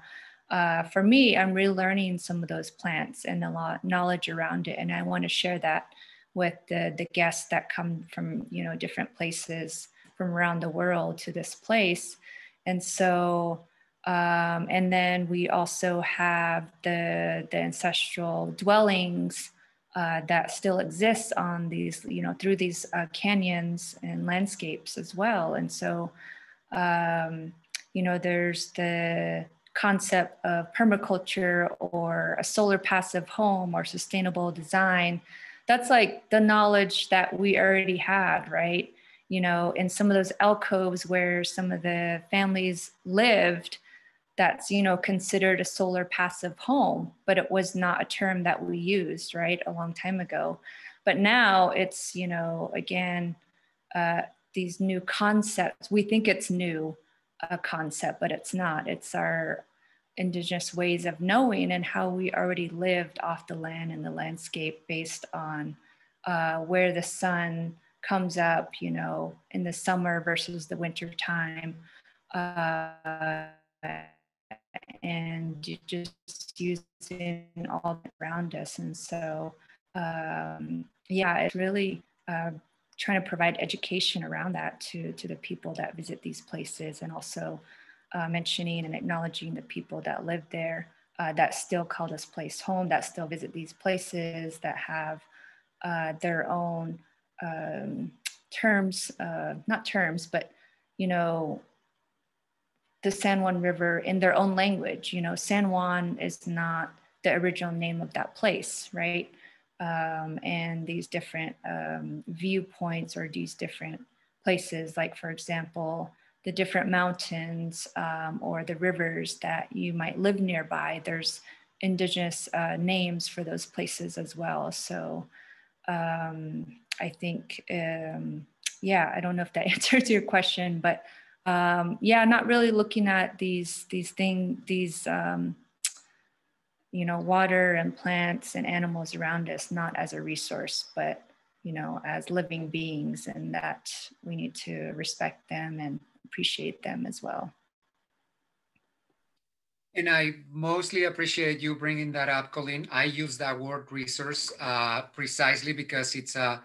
For me, I'm relearning some of those plants and a lot of knowledge around it, and I want to share that with the guests that come from, you know, different places from around the world to this place. And so, and then we also have the ancestral dwellings that still exist on these, you know, through these canyons and landscapes as well. And so, you know, there's the concept of permaculture or a solar passive home or sustainable design. That's like the knowledge that we already had, right? You know, in some of those alcoves where some of the families lived, that's, you know, considered a solar passive home, but it was not a term that we used, right, a long time ago. But now it's, you know, again, these new concepts. We think it's new, a concept, but it's not. It's our indigenous ways of knowing and how we already lived off the land and the landscape based on where the sun comes up, you know, in the summer versus the winter time. And just using all around us. And so, yeah, it's really trying to provide education around that to the people that visit these places, and also mentioning and acknowledging the people that live there, that still call this place home, that still visit these places, that have their own terms, not terms, but, you know, the San Juan River in their own language. You know, San Juan is not the original name of that place, right? And these different viewpoints or these different places, like for example, the different mountains or the rivers that you might live nearby, there's indigenous names for those places as well. So I think, yeah, I don't know if that answers your question, but yeah, not really looking at these you know, water and plants and animals around us, not as a resource, but, you know, as living beings, and that we need to respect them and appreciate them as well. And I mostly appreciate you bringing that up, Colleen. I use that word resource precisely because it's a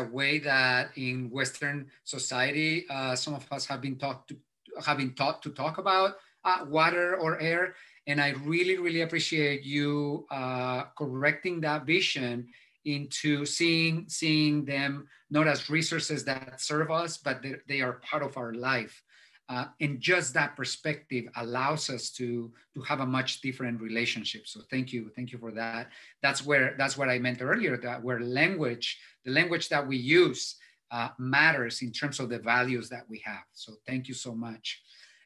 way that in Western society, some of us have been taught to talk about water or air. And I really, really appreciate you correcting that vision into seeing them not as resources that serve us, but they are part of our life. And just that perspective allows us to have a much different relationship. So thank you for that. That's what I meant earlier, that where the language that we use matters in terms of the values that we have. So thank you so much.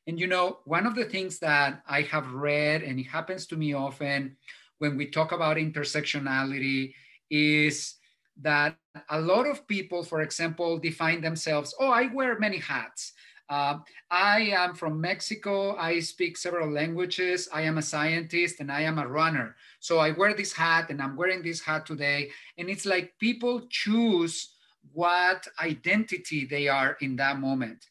And you know, one of the things that I have read, and it happens to me often when we talk about intersectionality, is that a lot of people, for example, define themselves, oh, I wear many hats. I am from Mexico. I speak several languages. I am a scientist and I am a runner. So I wear this hat and I'm wearing this hat today. And it's like people choose what identity they are in that moment.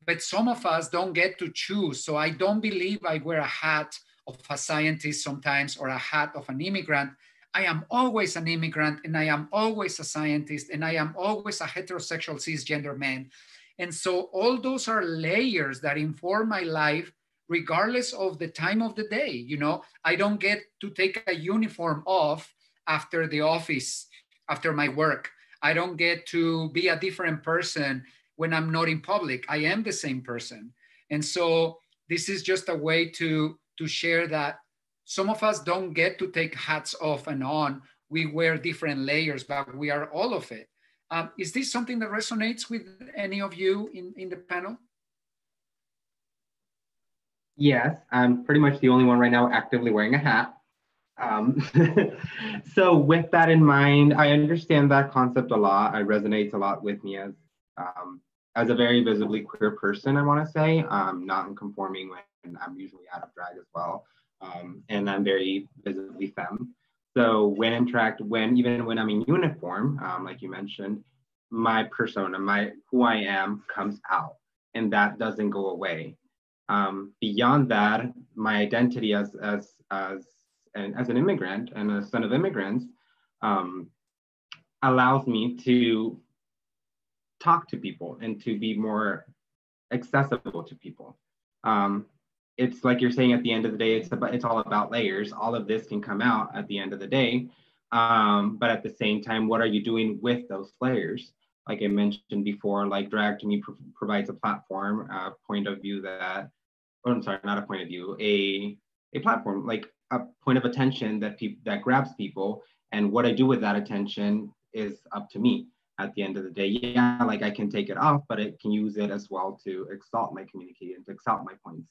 But some of us don't get to choose. So I don't believe I wear a hat of a scientist sometimes or a hat of an immigrant. I am always an immigrant and I am always a scientist and I am always a heterosexual cisgender man. And so all those are layers that inform my life regardless of the time of the day. You know, I don't get to take a uniform off after the office, after my work. I don't get to be a different person when I'm not in public. I am the same person. And so this is just a way to share that some of us don't get to take hats off and on. We wear different layers, but we are all of it. Is this something that resonates with any of you in the panel? Yes, I'm pretty much the only one right now actively wearing a hat. So with that in mind, I understand that concept a lot. It resonates a lot with me as a very visibly queer person, I want to say, non-conforming when I'm usually out of drag as well. And I'm very visibly femme. So even when I'm in uniform, like you mentioned, my persona, who I am comes out, and that doesn't go away. Beyond that, my identity as an immigrant and a son of immigrants allows me to talk to people and to be more accessible to people. It's like you're saying, at the end of the day, it's all about layers. All of this can come out at the end of the day. But at the same time, what are you doing with those layers? Like I mentioned before, like drag to me provides a platform, a point of view that, or I'm sorry, not a point of view, a platform, like a point of attention that grabs people. And what I do with that attention is up to me. At the end of the day, yeah, like I can take it off, but I can use it as well to exalt my communication, to exalt my points.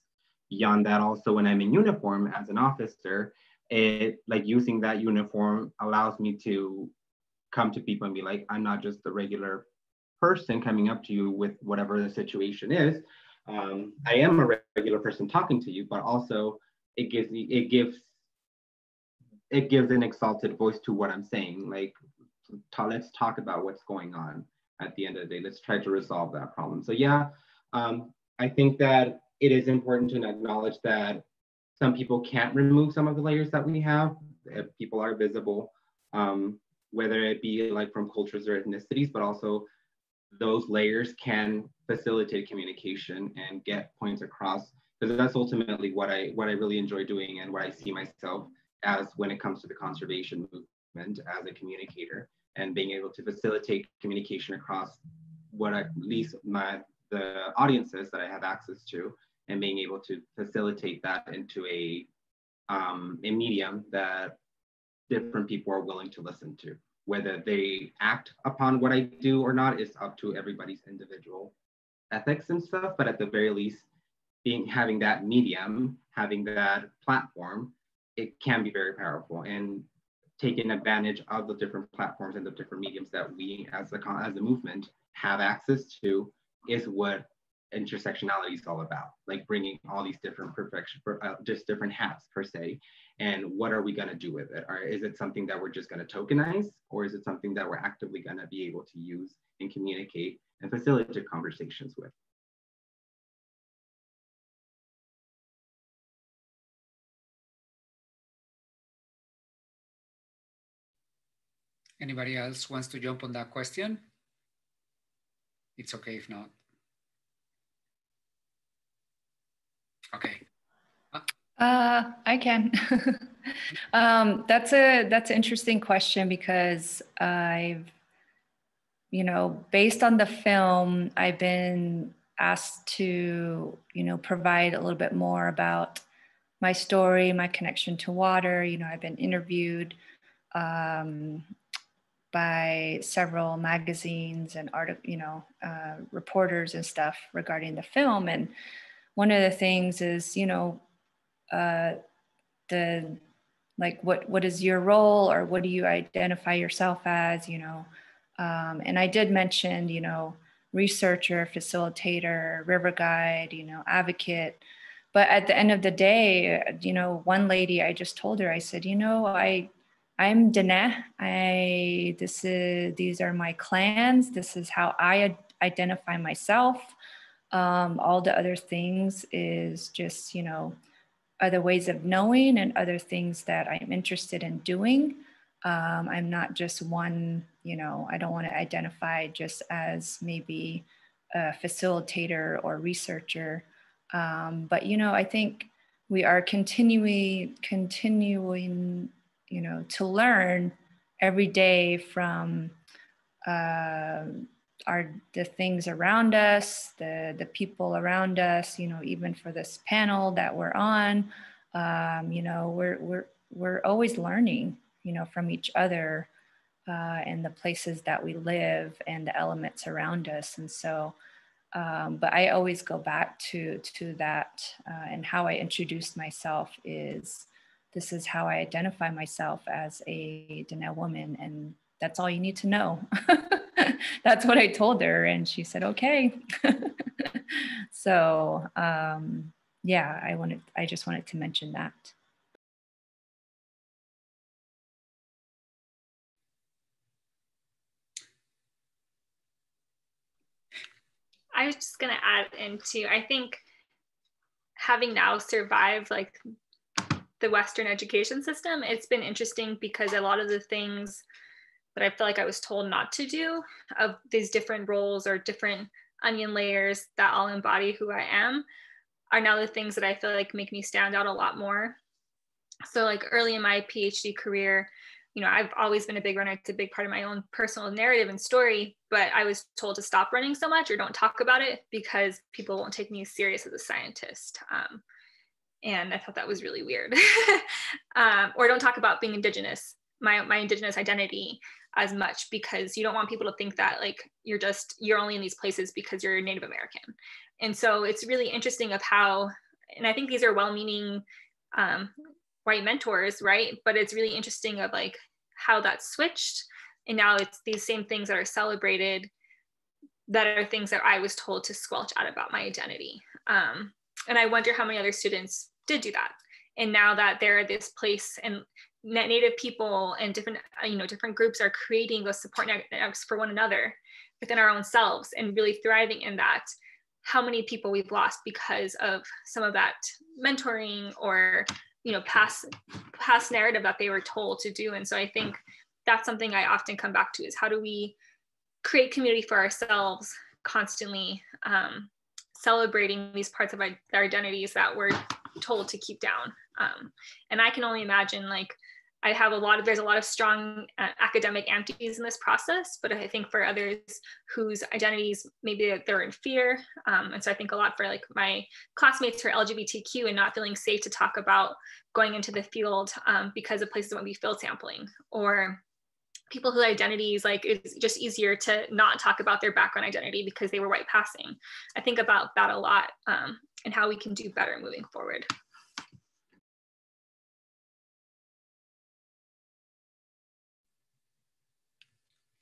Beyond that, also when I'm in uniform as an officer, using that uniform allows me to come to people and be like, I'm not just the regular person coming up to you with whatever the situation is. I am a regular person talking to you, but also it gives an exalted voice to what I'm saying. Like, let's talk about what's going on at the end of the day. Let's try to resolve that problem. So yeah, I think that it is important to acknowledge that some people can't remove some of the layers that we have. People are visible, whether it be like from cultures or ethnicities, but also those layers can facilitate communication and get points across, because that's ultimately what I really enjoy doing and what I see myself as when it comes to the conservation movement, as a communicator, and being able to facilitate communication across what at least the audiences that I have access to, and being able to facilitate that into a medium that different people are willing to listen to. Whether they act upon what I do or not is up to everybody's individual ethics and stuff, but at the very least, having that medium, having that platform, it can be very powerful. And taking advantage of the different platforms and the different mediums that we as a movement have access to is what intersectionality is all about. Like bringing all these different just different hats per se, and what are we going to do with it? Or is it something that we're just going to tokenize, or is it something that we're actively going to be able to use and communicate and facilitate conversations with? Anybody else wants to jump on that question? It's okay if not. Okay. I can. That's an interesting question, because I've, based on the film, I've been asked to, provide a little bit more about my story, my connection to water. I've been interviewed by several magazines and reporters and stuff regarding the film. And one of the things is, what is your role, or what do you identify yourself as, and I did mention, researcher, facilitator, river guide, advocate. But at the end of the day, one lady, I just told her, I said, I'm Dene. These are my clans. This is how I identify myself. All the other things is just, other ways of knowing and other things that I'm interested in doing. I'm not just one, I don't want to identify just as maybe a facilitator or researcher. But, I think we are continuing, to learn every day from the things around us, the people around us, even for this panel that we're on, we're always learning, from each other and the places that we live and the elements around us. And so, but I always go back to that and how I introduced myself is, this is how I identify myself as a Dene woman, and that's all you need to know. That's what I told her, and she said, okay. So yeah, I just wanted to mention that. I was just going to add into, I think having now survived like the Western education system, it's been interesting because a lot of the things that I feel like I was told not to do, of these different roles or different onion layers that all embody who I am, are now the things that I feel like make me stand out a lot more. So like early in my PhD career, I've always been a big runner. It's a big part of my own personal narrative and story, but I was told to stop running so much or don't talk about it because people won't take me serious as a scientist. And I thought that was really weird. Or don't talk about being Indigenous, my Indigenous identity as much, because you don't want people to think that like you're only in these places because you're Native American. And so it's really interesting of how, and I think these are well-meaning white mentors, right? But it's really interesting of like how that switched. And now it's these same things that are celebrated that are things that I was told to squelch out about my identity. And I wonder how many other students did do that. And now that they're this place and Native people and different groups are creating those support networks for one another within our own selves and really thriving in that, how many people we've lost because of some of that mentoring or past narrative that they were told to do. And so I think that's something I often come back to, is how do we create community for ourselves, constantly celebrating these parts of our identities that we're told to keep down. And I can only imagine, like, there's a lot of strong academic antis in this process, but I think for others whose identities, maybe they're in fear. And so I think a lot for like my classmates who are LGBTQ and not feeling safe to talk about going into the field because of places that won't be field sampling, or people whose identities, like, it's just easier to not talk about their background identity because they were white passing. I think about that a lot and how we can do better moving forward.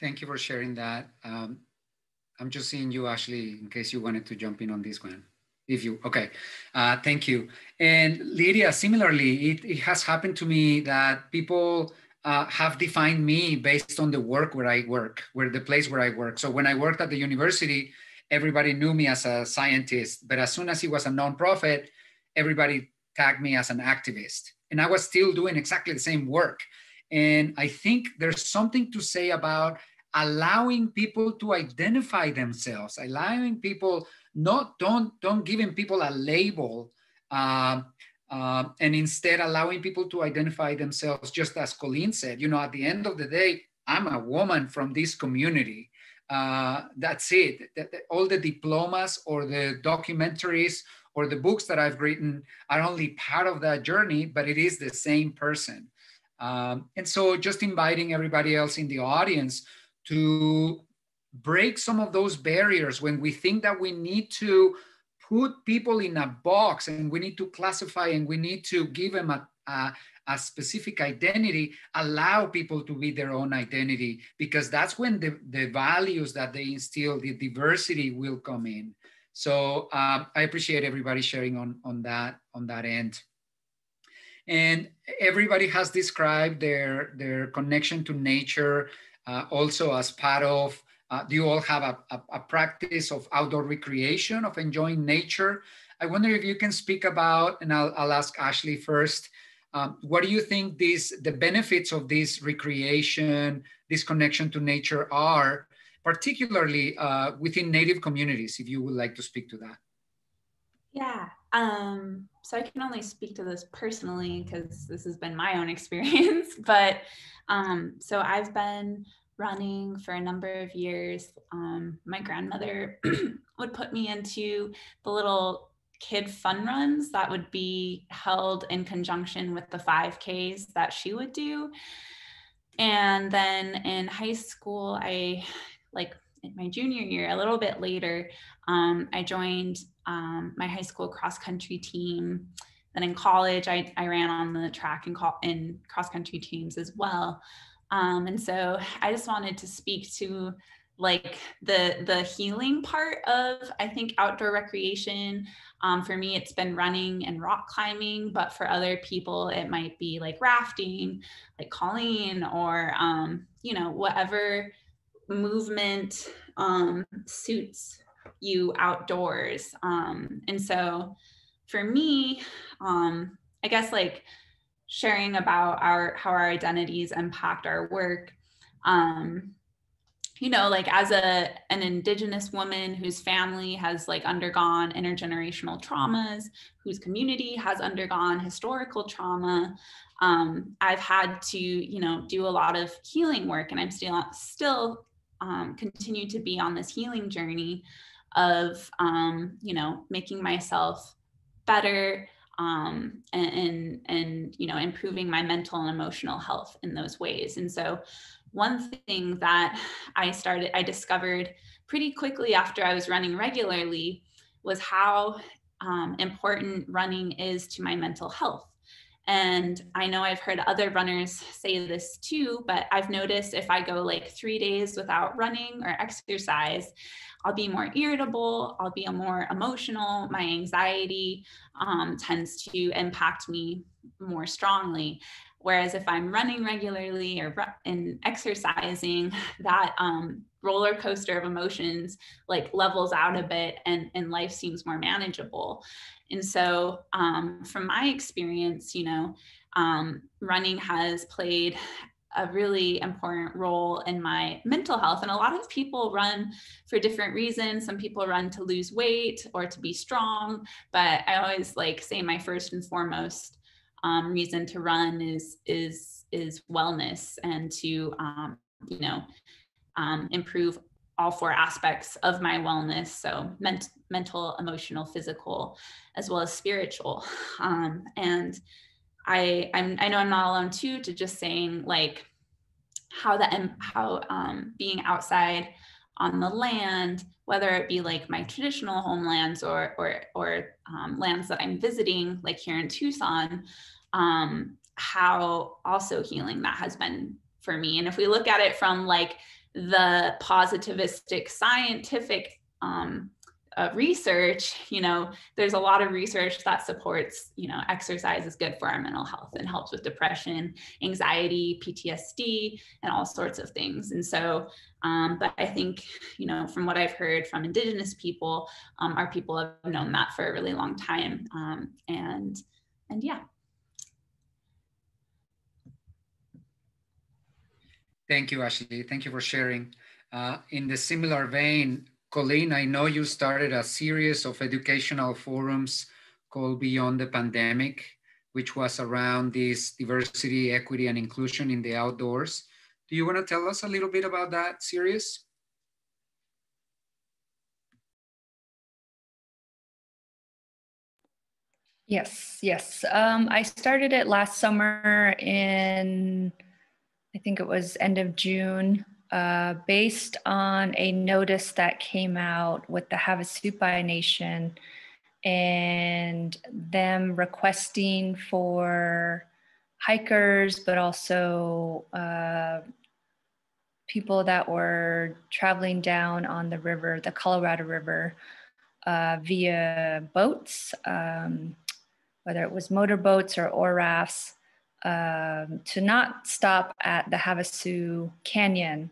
Thank you for sharing that. I'm just seeing you, Ashley, in case you wanted to jump in on this one. Okay, thank you. And Lydia, similarly, it has happened to me that people have defined me based on the work where I work, the place where I work. So when I worked at the university, everybody knew me as a scientist, but as soon as it was a nonprofit, everybody tagged me as an activist. And I was still doing exactly the same work. And I think there's something to say about allowing people to identify themselves, allowing people, don't giving people a label, and instead allowing people to identify themselves, just as Colleen said, at the end of the day, I'm a woman from this community. That's it. All the diplomas or the documentaries or the books that I've written are only part of that journey, but it is the same person. And so just inviting everybody else in the audience to break some of those barriers when we think that we need to put people in a box and we need to classify and we need to give them a specific identity, allow people to be their own identity, because that's when the values that they instill, the diversity will come in. So I appreciate everybody sharing on that end. And everybody has described their connection to nature also as part of, do you all have a practice of outdoor recreation, of enjoying nature? I wonder if you can speak about, and I'll ask Ashley first, what do you think the benefits of this recreation, this connection to nature are, particularly within Native communities, if you would like to speak to that? Yeah, so I can only speak to this personally because this has been my own experience, but so I've been running for a number of years. My grandmother would put me into the little kid fun runs that would be held in conjunction with the 5Ks that she would do. And then in high school, in my junior year, a little bit later, I joined my high school cross-country team. Then in college, I ran on the track and cross-country teams as well. And so I just wanted to speak to like the healing part of, I think, outdoor recreation. For me, it's been running and rock climbing, but for other people, it might be like rafting, like Colleen, or, whatever movement suits you outdoors. And so for me, I guess like sharing about how our identities impact our work, like as an Indigenous woman whose family has like undergone intergenerational traumas, whose community has undergone historical trauma, I've had to, do a lot of healing work, and I'm still continue to be on this healing journey of, making myself better, and improving my mental and emotional health in those ways. And so one thing that I discovered pretty quickly after I was running regularly was how important running is to my mental health. And I know I've heard other runners say this too, but I've noticed if I go like 3 days without running or exercise, I'll be more irritable, I'll be more emotional, my anxiety tends to impact me more strongly. Whereas if I'm running regularly and exercising, that roller coaster of emotions like levels out a bit, and life seems more manageable. And so from my experience, running has played a really important role in my mental health. And a lot of people run for different reasons. Some people run to lose weight or to be strong, but I always say my first and foremost reason to run is wellness, and to improve all 4 aspects of my wellness. So mental, emotional, physical, as well as spiritual. And I know I'm not alone too, to just saying how being outside on the land, whether it be like my traditional homelands or lands that I'm visiting, like here in Tucson, how also healing that has been for me. And if we look at it from the positivistic scientific research, there's a lot of research that supports, exercise is good for our mental health and helps with depression, anxiety, PTSD, and all sorts of things. And so, but I think, from what I've heard from Indigenous people, our people have known that for a really long time. And yeah. Thank you, Ashley. Thank you for sharing. In the similar vein, Colleen, I know you started a series of educational forums called Beyond the Pandemic, which was around this diversity, equity, and inclusion in the outdoors. Do you want to tell us a little bit about that series? Yes. I started it last summer in, I think it was end of June, based on a notice that came out with the Havasupai Nation and them requesting for hikers, but also people that were traveling down on the river, the Colorado River, via boats, whether it was motorboats or oar rafts, to not stop at the Havasu Canyon,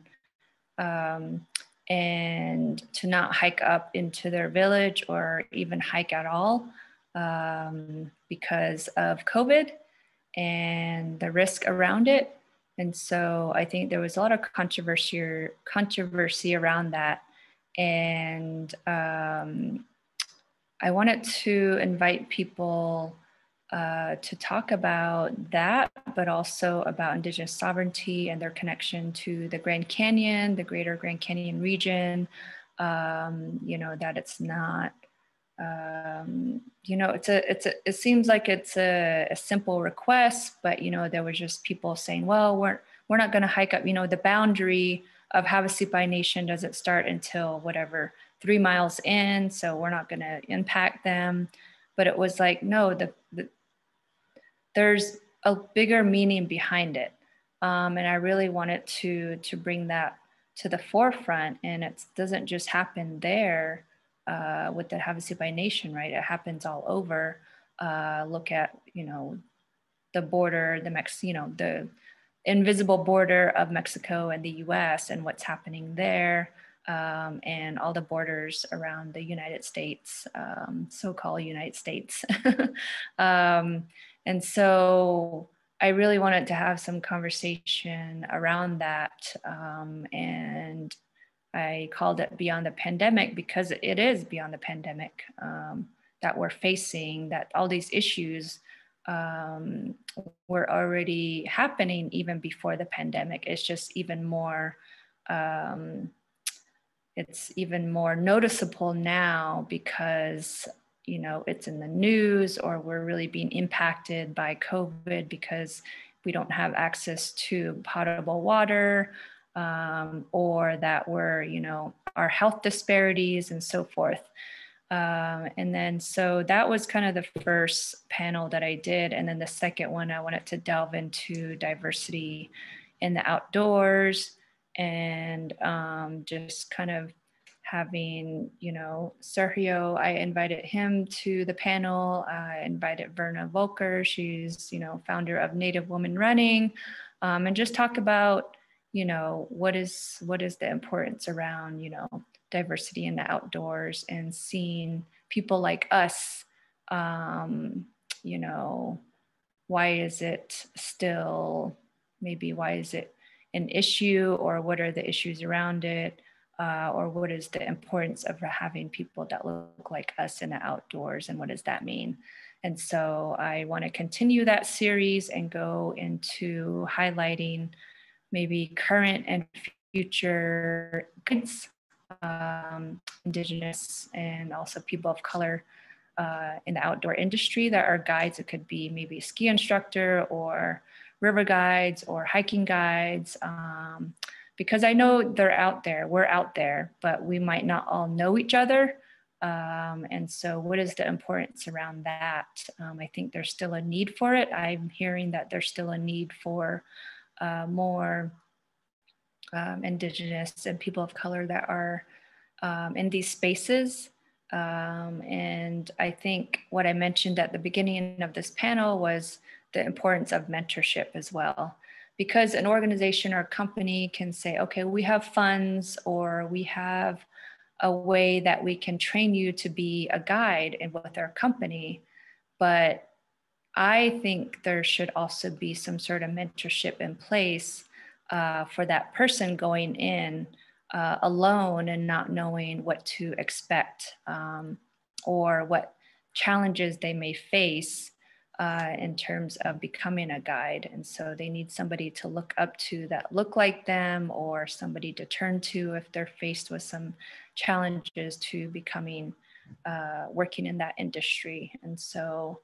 and to not hike up into their village or even hike at all, because of COVID and the risk around it. And so I think there was a lot of controversy around that. And I wanted to invite people to talk about that, but also about Indigenous sovereignty and their connection to the Grand Canyon, the greater Grand Canyon region. You know, that it's not, you know, it seems like it's a simple request, but, you know, there was just people saying, well, we're not going to hike up, you know, the boundary of Havasupai Nation doesn't start until whatever, 3 miles in. So we're not going to impact them. But it was like, no, there's a bigger meaning behind it. And I really wanted to bring that to the forefront. And it doesn't just happen there with the Havasupai Nation, right? It happens all over. Look at, you know, the border, the invisible border of Mexico and the US and what's happening there, and all the borders around the United States, so-called United States. And so I really wanted to have some conversation around that. And I called it Beyond the Pandemic because it is beyond the pandemic that we're facing, that all these issues were already happening even before the pandemic. It's just even more, it's even more noticeable now because, you know, it's in the news, or we're really being impacted by COVID because we don't have access to potable water, or that we're, you know, our health disparities and so forth. And then, so that was kind of the first panel that I did. And then the second one, I wanted to delve into diversity in the outdoors, and just kind of having, you know, Sergio, I invited him to the panel. I invited Verna Volker. She's, you know, founder of Native Women Running, and just talk about, you know, what is the importance around, you know, diversity in the outdoors, and seeing people like us, you know, why is it still, maybe why is it an issue, or what are the issues around it, or what is the importance of having people that look like us in the outdoors, and what does that mean? And so I want to continue that series and go into highlighting maybe current and future guides, Indigenous and also people of color in the outdoor industry that are guides. It could be maybe a ski instructor or river guides or hiking guides, because I know they're out there, we're out there, but we might not all know each other. And so what is the importance around that? I think there's still a need for it. I'm hearing that there's still a need for more Indigenous and people of color that are in these spaces. And I think what I mentioned at the beginning of this panel was the importance of mentorship as well, because an organization or company can say, okay, we have funds, or we have a way that we can train you to be a guide with our company. But I think there should also be some sort of mentorship in place for that person going in alone and not knowing what to expect, or what challenges they may face in terms of becoming a guide. And so they need somebody to look up to that look like them, or somebody to turn to if they're faced with some challenges to becoming, working in that industry. And so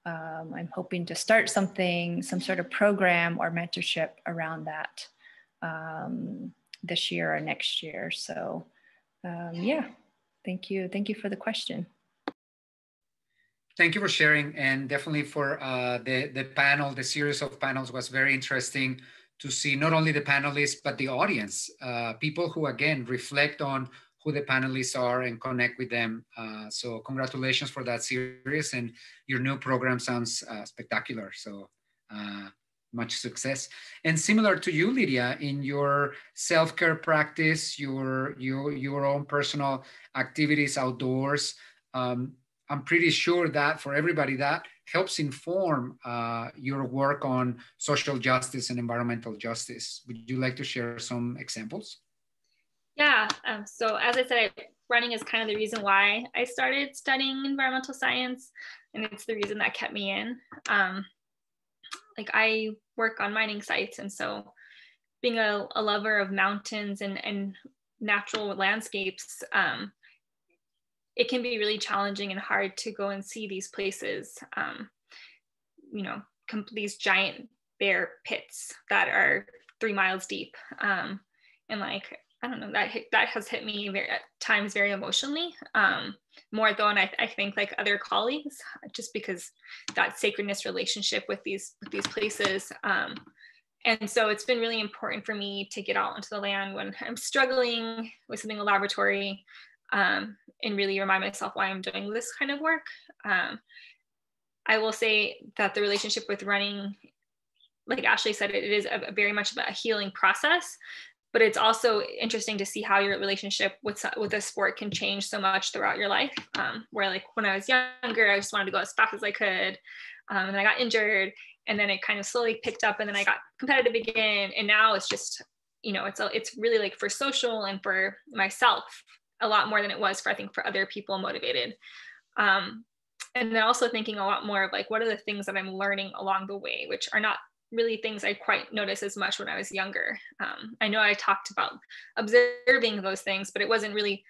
I'm hoping to start something, some sort of program or mentorship around that this year or next year. So yeah, thank you. Thank you for the question. Thank you for sharing, and definitely for the panel. The series of panels was very interesting to see not only the panelists, but the audience, people who, again, reflect on who the panelists are and connect with them. So congratulations for that series, and your new program sounds spectacular. So much success. And similar to you, Lydia, in your self-care practice, your own personal activities outdoors, I'm pretty sure that for everybody that helps inform your work on social justice and environmental justice. Would you like to share some examples? Yeah, so as I said, running is kind of the reason why I started studying environmental science, and it's the reason that kept me in. Like I work on mining sites, and so being a lover of mountains and natural landscapes, it can be really challenging and hard to go and see these places, you know, these giant bare pits that are 3 miles deep. And like, I don't know, that has hit me at times very emotionally, more though, and I think like other colleagues, just because that sacredness relationship with these places. And so it's been really important for me to get out onto the land when I'm struggling with something in the laboratory, and really remind myself why I'm doing this kind of work. I will say that the relationship with running, like Ashley said, it is very much about a healing process, but it's also interesting to see how your relationship with a sport can change so much throughout your life. Where like when I was younger, I just wanted to go as fast as I could, and I got injured, and then it kind of slowly picked up, and then I got competitive again, and now it's just, you know, it's really like for social and for myself a lot more than it was for, I think, for other people motivated. And then also thinking a lot more of like, what are the things that I'm learning along the way, which are not really things I quite noticed as much when I was younger. I know I talked about observing those things, but it wasn't really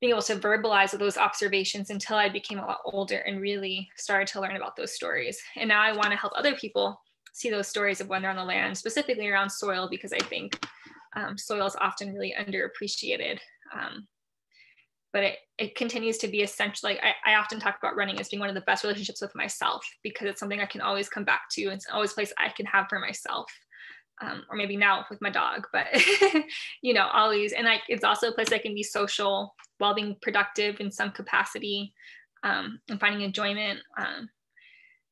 being able to verbalize those observations until I became a lot older and really started to learn about those stories. And now I want to help other people see those stories of when they're on the land, specifically around soil, because I think soil is often really underappreciated. But it continues to be essential. Like I often talk about running as being one of the best relationships with myself, because it's something I can always come back to. It's always a place I can have for myself, or maybe now with my dog, but you know, always. And like, it's also a place I can be social while being productive in some capacity, and finding enjoyment.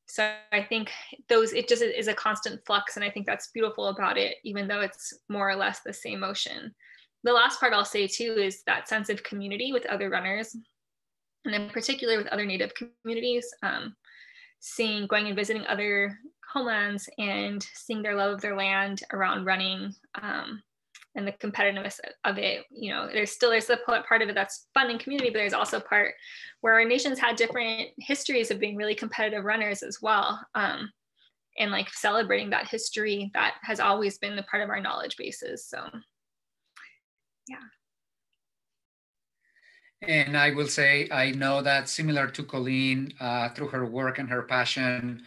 So I think it just is a constant flux. And I think that's beautiful about it, even though it's more or less the same motion. The last part I'll say too is that sense of community with other runners, and in particular with other Native communities, going and visiting other homelands and seeing their love of their land around running, and the competitiveness of it. You know, there's the part of it that's fun and community, but there's also a part where our nations had different histories of being really competitive runners as well, and like celebrating that history that has always been the part of our knowledge bases. So. Yeah. And I will say, I know that similar to Colleen, through her work and her passion,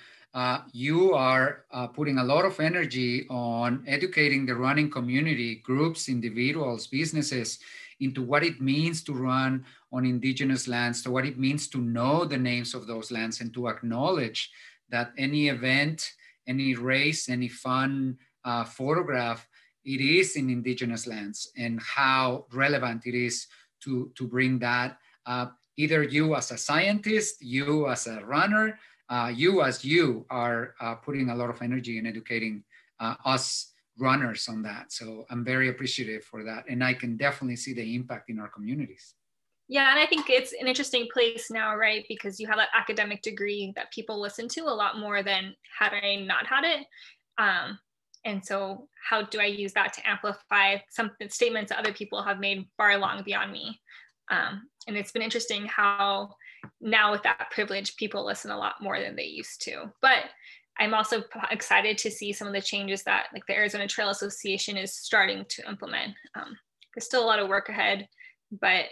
you are putting a lot of energy on educating the running community, groups, individuals, businesses, into what it means to run on Indigenous lands, to what it means to know the names of those lands, and to acknowledge that any event, any race, any fun photograph, it is in Indigenous lands, and how relevant it is to bring that, either you as a scientist, you as a runner, you are putting a lot of energy in educating us runners on that. So I'm very appreciative for that. And I can definitely see the impact in our communities. Yeah, and I think it's an interesting place now, right? Because you have that academic degree that people listen to a lot more than had I not had it. And so how do I use that to amplify some statements that other people have made far long beyond me? And it's been interesting how now with that privilege, people listen a lot more than they used to. But I'm also excited to see some of the changes that like the Arizona Trail Association is starting to implement. There's still a lot of work ahead, but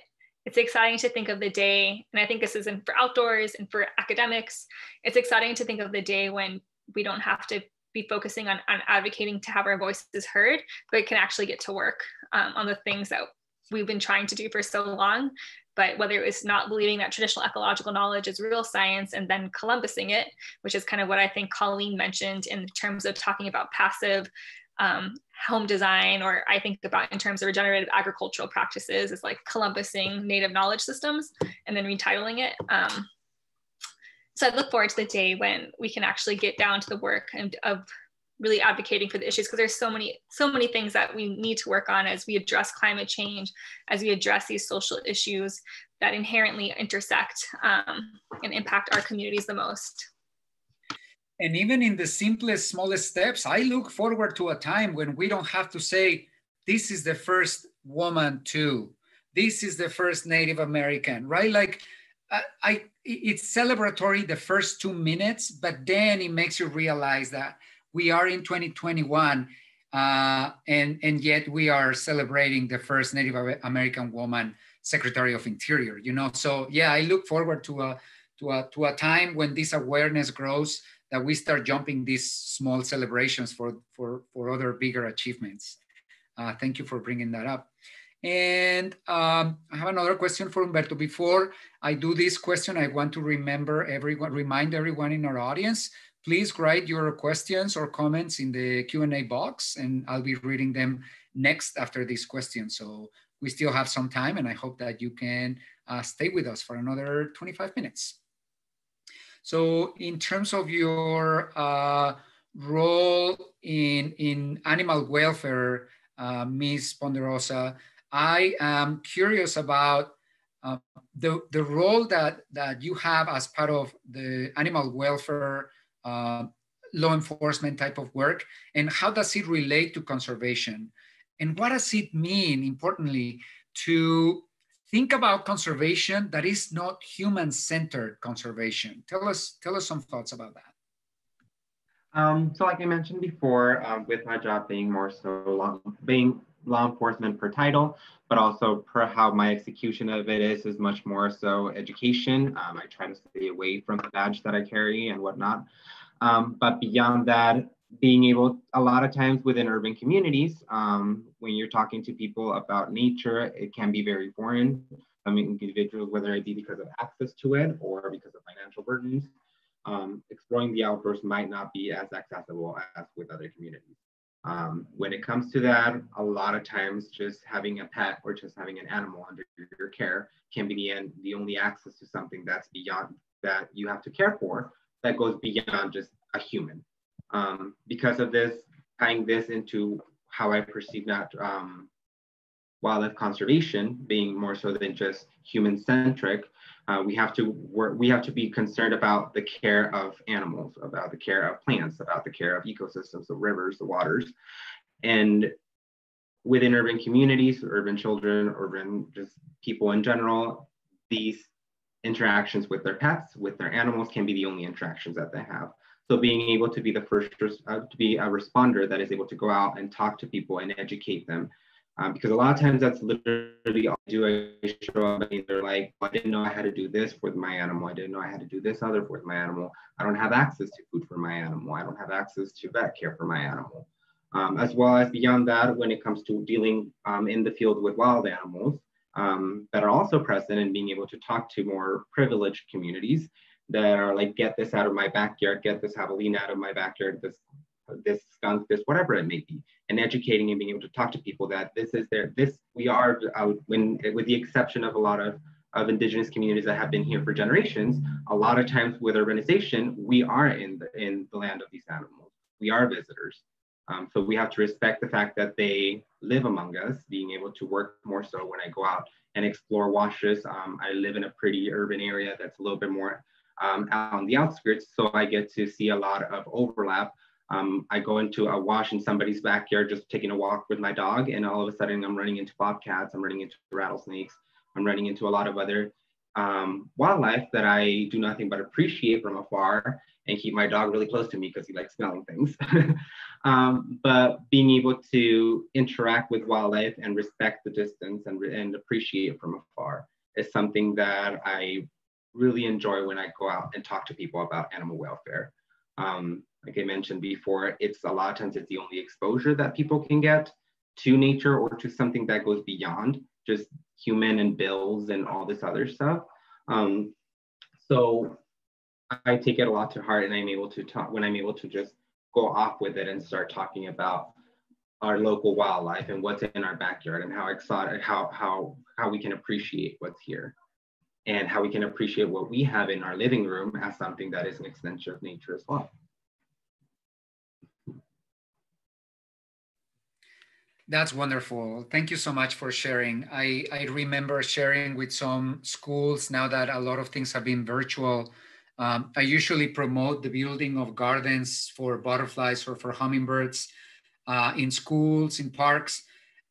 it's exciting to think of the day, and I think this isn't for outdoors and for academics, it's exciting to think of the day when we don't have to be focusing on advocating to have our voices heard, but can actually get to work on the things that we've been trying to do for so long. But whether it was not believing that traditional ecological knowledge is real science and then Columbusing it, which is kind of what I think Colleen mentioned in terms of talking about passive home design, or I think about in terms of regenerative agricultural practices, is like Columbusing native knowledge systems and then retitling it. So I look forward to the day when we can actually get down to the work and of really advocating for the issues, because there's so many things that we need to work on as we address climate change, as we address these social issues that inherently intersect and impact our communities the most. And even in the simplest, smallest steps, I look forward to a time when we don't have to say, this is the first woman too, this is the first Native American, right? Like, it's celebratory the first 2 minutes, but then it makes you realize that we are in 2021, and yet we are celebrating the first Native American woman Secretary of Interior. You know, so yeah, I look forward to a time when this awareness grows, that we start jumping these small celebrations for other bigger achievements. Thank you for bringing that up. And I have another question for Humberto. Before I do this question, I want to remind everyone in our audience, please write your questions or comments in the Q&A box, and I'll be reading them next after this question. So we still have some time, and I hope that you can stay with us for another 25 minutes. So in terms of your role in animal welfare, Ms. Ponderosa, I am curious about the role that you have as part of the animal welfare law enforcement type of work, and how does it relate to conservation? And what does it mean, importantly, to think about conservation that is not human-centered conservation? Tell us some thoughts about that. So like I mentioned before, with my job being more so being law enforcement per title, but also per how my execution of it is much more so education. I try to stay away from the badge that I carry and whatnot. But beyond that, being able, a lot of times within urban communities, when you're talking to people about nature, it can be very foreign. I mean, individuals, whether it be because of access to it or because of financial burdens, exploring the outdoors might not be as accessible as with other communities. When it comes to that, a lot of times just having a pet or just having an animal under your care can be the only access to something that's beyond, that you have to care for, that goes beyond just a human. Because of this, tying this into how I perceive that wildlife conservation being more so than just human-centric, we have to be concerned about the care of animals, about the care of plants, about the care of ecosystems, the rivers, the waters. And within urban communities, urban children, urban just people in general, these interactions with their pets, with their animals can be the only interactions that they have. So being able to be the first, to be a responder that is able to go out and talk to people and educate them. Because a lot of times that's literally all I do. I show up and they're like, I didn't know I had to do this with my animal. I didn't know I had to do this other with my animal. I don't have access to food for my animal. I don't have access to vet care for my animal. As well as beyond that, when it comes to dealing in the field with wild animals that are also present, and being able to talk to more privileged communities that are like, get this out of my backyard, get this javelina out of my backyard, this skunk, this whatever it may be, and educating and being able to talk to people that we are, with the exception of a lot of indigenous communities that have been here for generations, a lot of times with urbanization, we are in the land of these animals. We are visitors. So we have to respect the fact that they live among us, being able to work more so when I go out and explore washes. I live in a pretty urban area that's a little bit more out on the outskirts, so I get to see a lot of overlap. I go into a wash in somebody's backyard, just taking a walk with my dog, and all of a sudden I'm running into bobcats, I'm running into rattlesnakes, I'm running into a lot of other wildlife that I do nothing but appreciate from afar and keep my dog really close to me because he likes smelling things. But being able to interact with wildlife and respect the distance and appreciate from afar is something that I really enjoy when I go out and talk to people about animal welfare. Like I mentioned before, it's a lot of times it's the only exposure that people can get to nature or to something that goes beyond just human and bills and all this other stuff. So I take it a lot to heart, and I'm able to talk when I'm able to just go off with it and start talking about our local wildlife and what's in our backyard and how exotic, how we can appreciate what's here and how we can appreciate what we have in our living room as something that is an extension of nature as well. That's wonderful. Thank you so much for sharing. I remember sharing with some schools now that a lot of things have been virtual. I usually promote the building of gardens for butterflies or for hummingbirds in schools, in parks,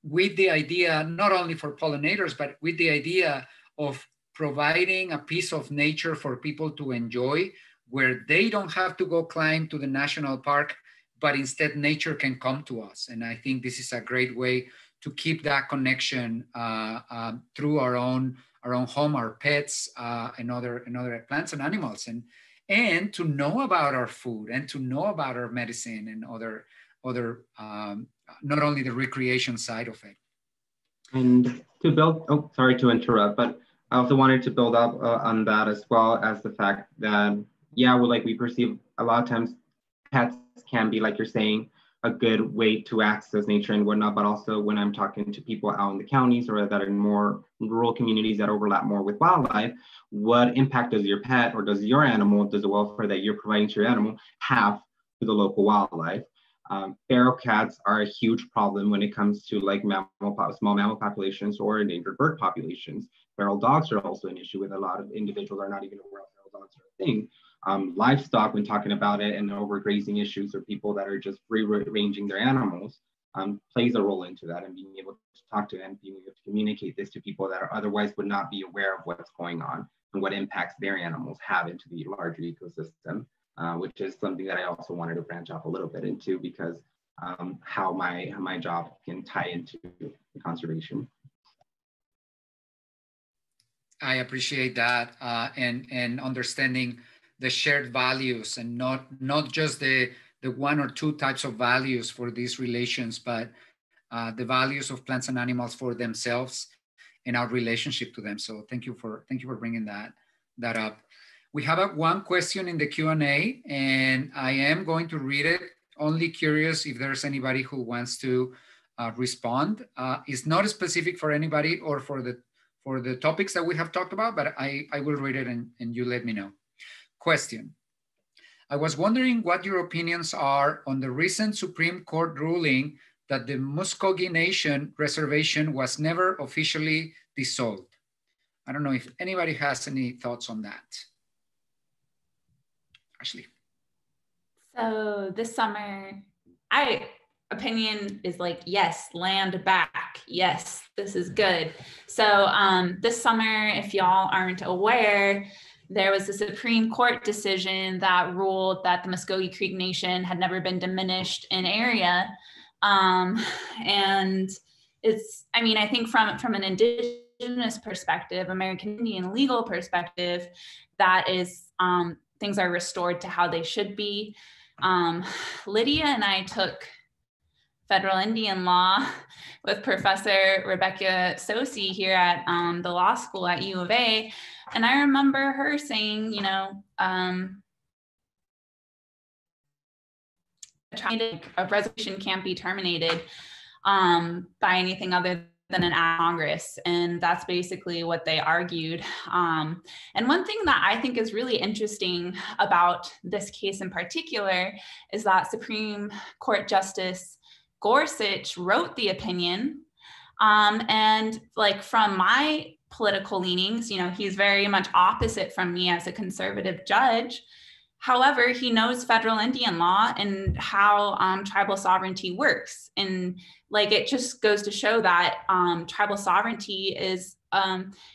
with the idea, not only for pollinators, but with the idea of providing a piece of nature for people to enjoy, where they don't have to go climb to the national park, but instead nature can come to us. And I think this is a great way to keep that connection through our own home, our pets, and other plants and animals, and to know about our food and to know about our medicine and other not only the recreation side of it. And to build, oh, sorry to interrupt, but I also wanted to build up on that, as well as the fact that, yeah, we perceive a lot of times pets can be, like you're saying, a good way to access nature and whatnot, but also when I'm talking to people out in the counties or that are in more rural communities that overlap more with wildlife, what impact does your pet or does your animal, does the welfare that you're providing to your animal have to the local wildlife? Feral cats are a huge problem when it comes to like small mammal populations or endangered bird populations. Feral dogs are also an issue with a lot of individuals are not even aware of feral dogs are a thing. Livestock, when talking about it, and overgrazing issues, or people that are just free-ranging their animals, plays a role into that, and being able to talk to and being able to communicate this to people that are otherwise would not be aware of what's going on and what impacts their animals have into the larger ecosystem, which is something that I also wanted to branch off a little bit into, because how my job can tie into conservation. I appreciate that, and understanding the shared values, and not just the one or two types of values for these relations, but the values of plants and animals for themselves and our relationship to them. So thank you for bringing that up. We have one question in the Q&A, and I am going to read it. Only curious if there's anybody who wants to respond. It's not specific for anybody or for the topics that we have talked about, but I will read it and you let me know. Question. I was wondering what your opinions are on the recent Supreme Court ruling that the Muskogee Nation reservation was never officially dissolved. I don't know if anybody has any thoughts on that. Ashley. So this summer, opinion is like, yes, land back. Yes, this is good. So this summer, if y'all aren't aware, there was a Supreme Court decision that ruled that the Muskogee Creek Nation had never been diminished in area. And it's, I mean, I think from an Indigenous perspective, American Indian legal perspective, that is, things are restored to how they should be. Lydia and I took federal Indian law with Professor Rebecca Sosi here at the law school at U of A. And I remember her saying, you know, a resolution can't be terminated by anything other than an act of Congress. And that's basically what they argued. And one thing that I think is really interesting about this case in particular is that Supreme Court Justice Gorsuch wrote the opinion. And like from my political leanings, you know, he's very much opposite from me as a conservative judge. However, he knows federal Indian law and how tribal sovereignty works. And like, it just goes to show that tribal sovereignty is,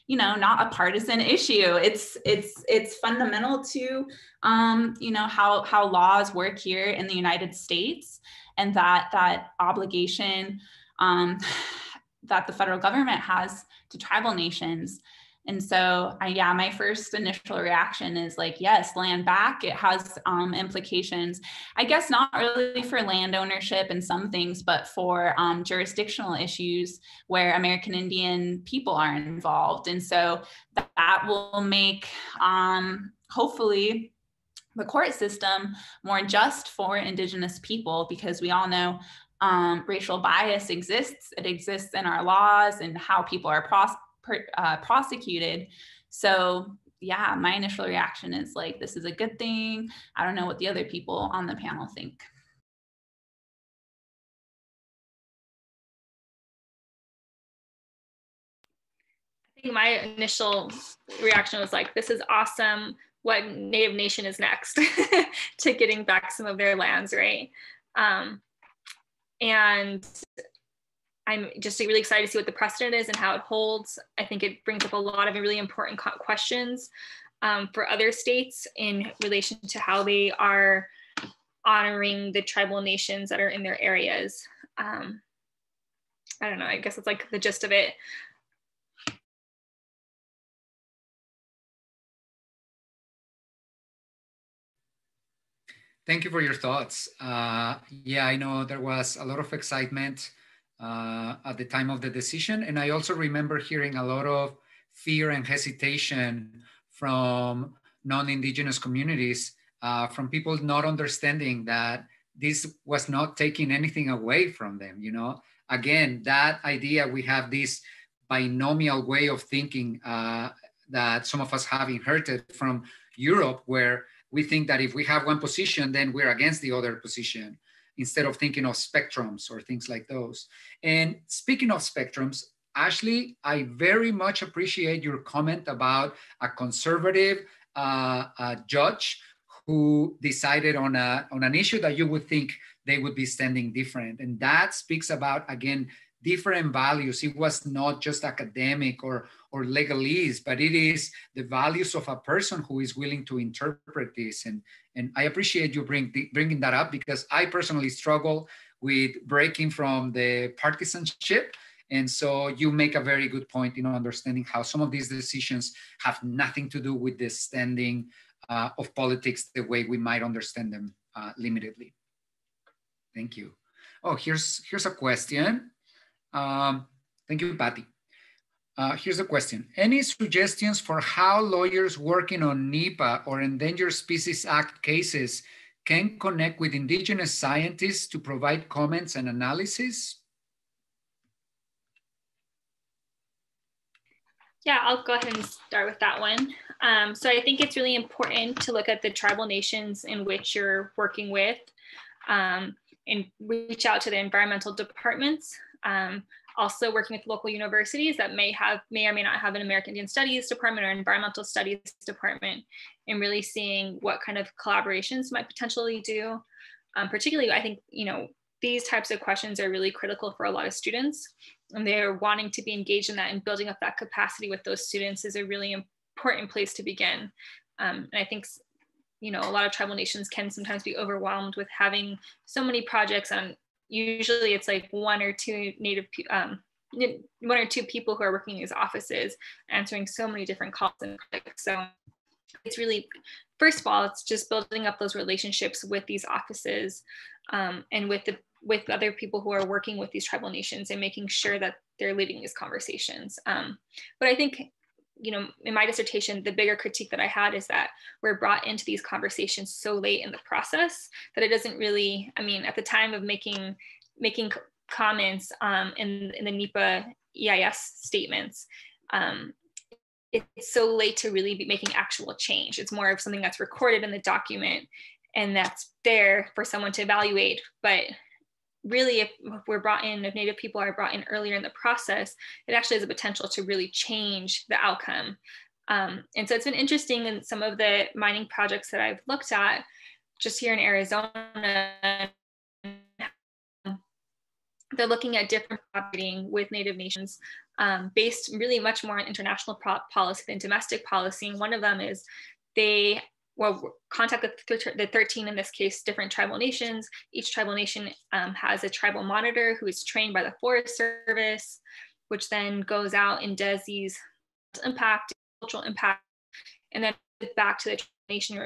you know, not a partisan issue. It's fundamental to, you know, how laws work here in the United States, and that obligation that the federal government has to tribal nations. And so, yeah, my first initial reaction is like, yes, land back. It has implications, I guess, not really for land ownership and some things, but for jurisdictional issues where American Indian people are involved. And so that will make, hopefully, the court system more just for Indigenous people, because we all know racial bias exists. It exists in our laws and how people are prosecuted. So yeah, my initial reaction is like, this is a good thing. I don't know what the other people on the panel think. I think my initial reaction was like, this is awesome. What Native nation is next to getting back some of their lands, right? And I'm just really excited to see what the precedent is and how it holds. I think it brings up a lot of really important questions for other states in relation to how they are honoring the tribal nations that are in their areas. I don't know, I guess it's like the gist of it. Thank you for your thoughts. Yeah, I know there was a lot of excitement at the time of the decision. And I also remember hearing a lot of fear and hesitation from non-Indigenous communities, from people not understanding that this was not taking anything away from them. You know, again, that idea, we have this binomial way of thinking that some of us have inherited from Europe, where we think that if we have one position, then we're against the other position, instead of thinking of spectrums or things like those. And speaking of spectrums, Ashley, I very much appreciate your comment about a conservative judge who decided on an issue that you would think they would be standing different. And that speaks about, again, different values. It was not just academic or legalese, but it is the values of a person who is willing to interpret this. And I appreciate you bringing that up, because I personally struggle with breaking from the partisanship. And so you make a very good point in understanding how some of these decisions have nothing to do with the standing of politics the way we might understand them limitedly. Thank you. Oh, here's a question. Thank you, Patty. Here's a question. Any suggestions for how lawyers working on NEPA or Endangered Species Act cases can connect with Indigenous scientists to provide comments and analysis? Yeah, I'll go ahead and start with that one. So I think it's really important to look at the tribal nations in which you're working with, and reach out to the environmental departments. Also working with local universities that may or may not have an American Indian Studies department or environmental studies department, and really seeing what kind of collaborations might potentially do. Particularly, I think, you know, these types of questions are really critical for a lot of students, and they're wanting to be engaged in that, and building up that capacity with those students is a really important place to begin. And I think, you know, a lot of tribal nations can sometimes be overwhelmed with having so many projects, and usually it's like one or two people who are working in these offices, answering so many different calls and projects. So it's really, first of all, it's just building up those relationships with these offices, and with other people who are working with these tribal nations, and making sure that they're leading these conversations. But I think, you know, in my dissertation, the bigger critique that I had is that we're brought into these conversations so late in the process that it doesn't really, I mean, at the time of making comments in the NEPA EIS statements, it's so late to really be making actual change. It's more of something that's recorded in the document and that's there for someone to evaluate. But really, if we're brought in, if Native people are brought in earlier in the process, it actually has a potential to really change the outcome. And so it's been interesting in some of the mining projects that I've looked at just here in Arizona. They're looking at different operating with Native nations based really much more on international policy than domestic policy. And one of them is they contact the 13, in this case, different tribal nations. Each tribal nation has a tribal monitor who is trained by the Forest Service, which then goes out and does these impact, cultural impact, and then back to the nation,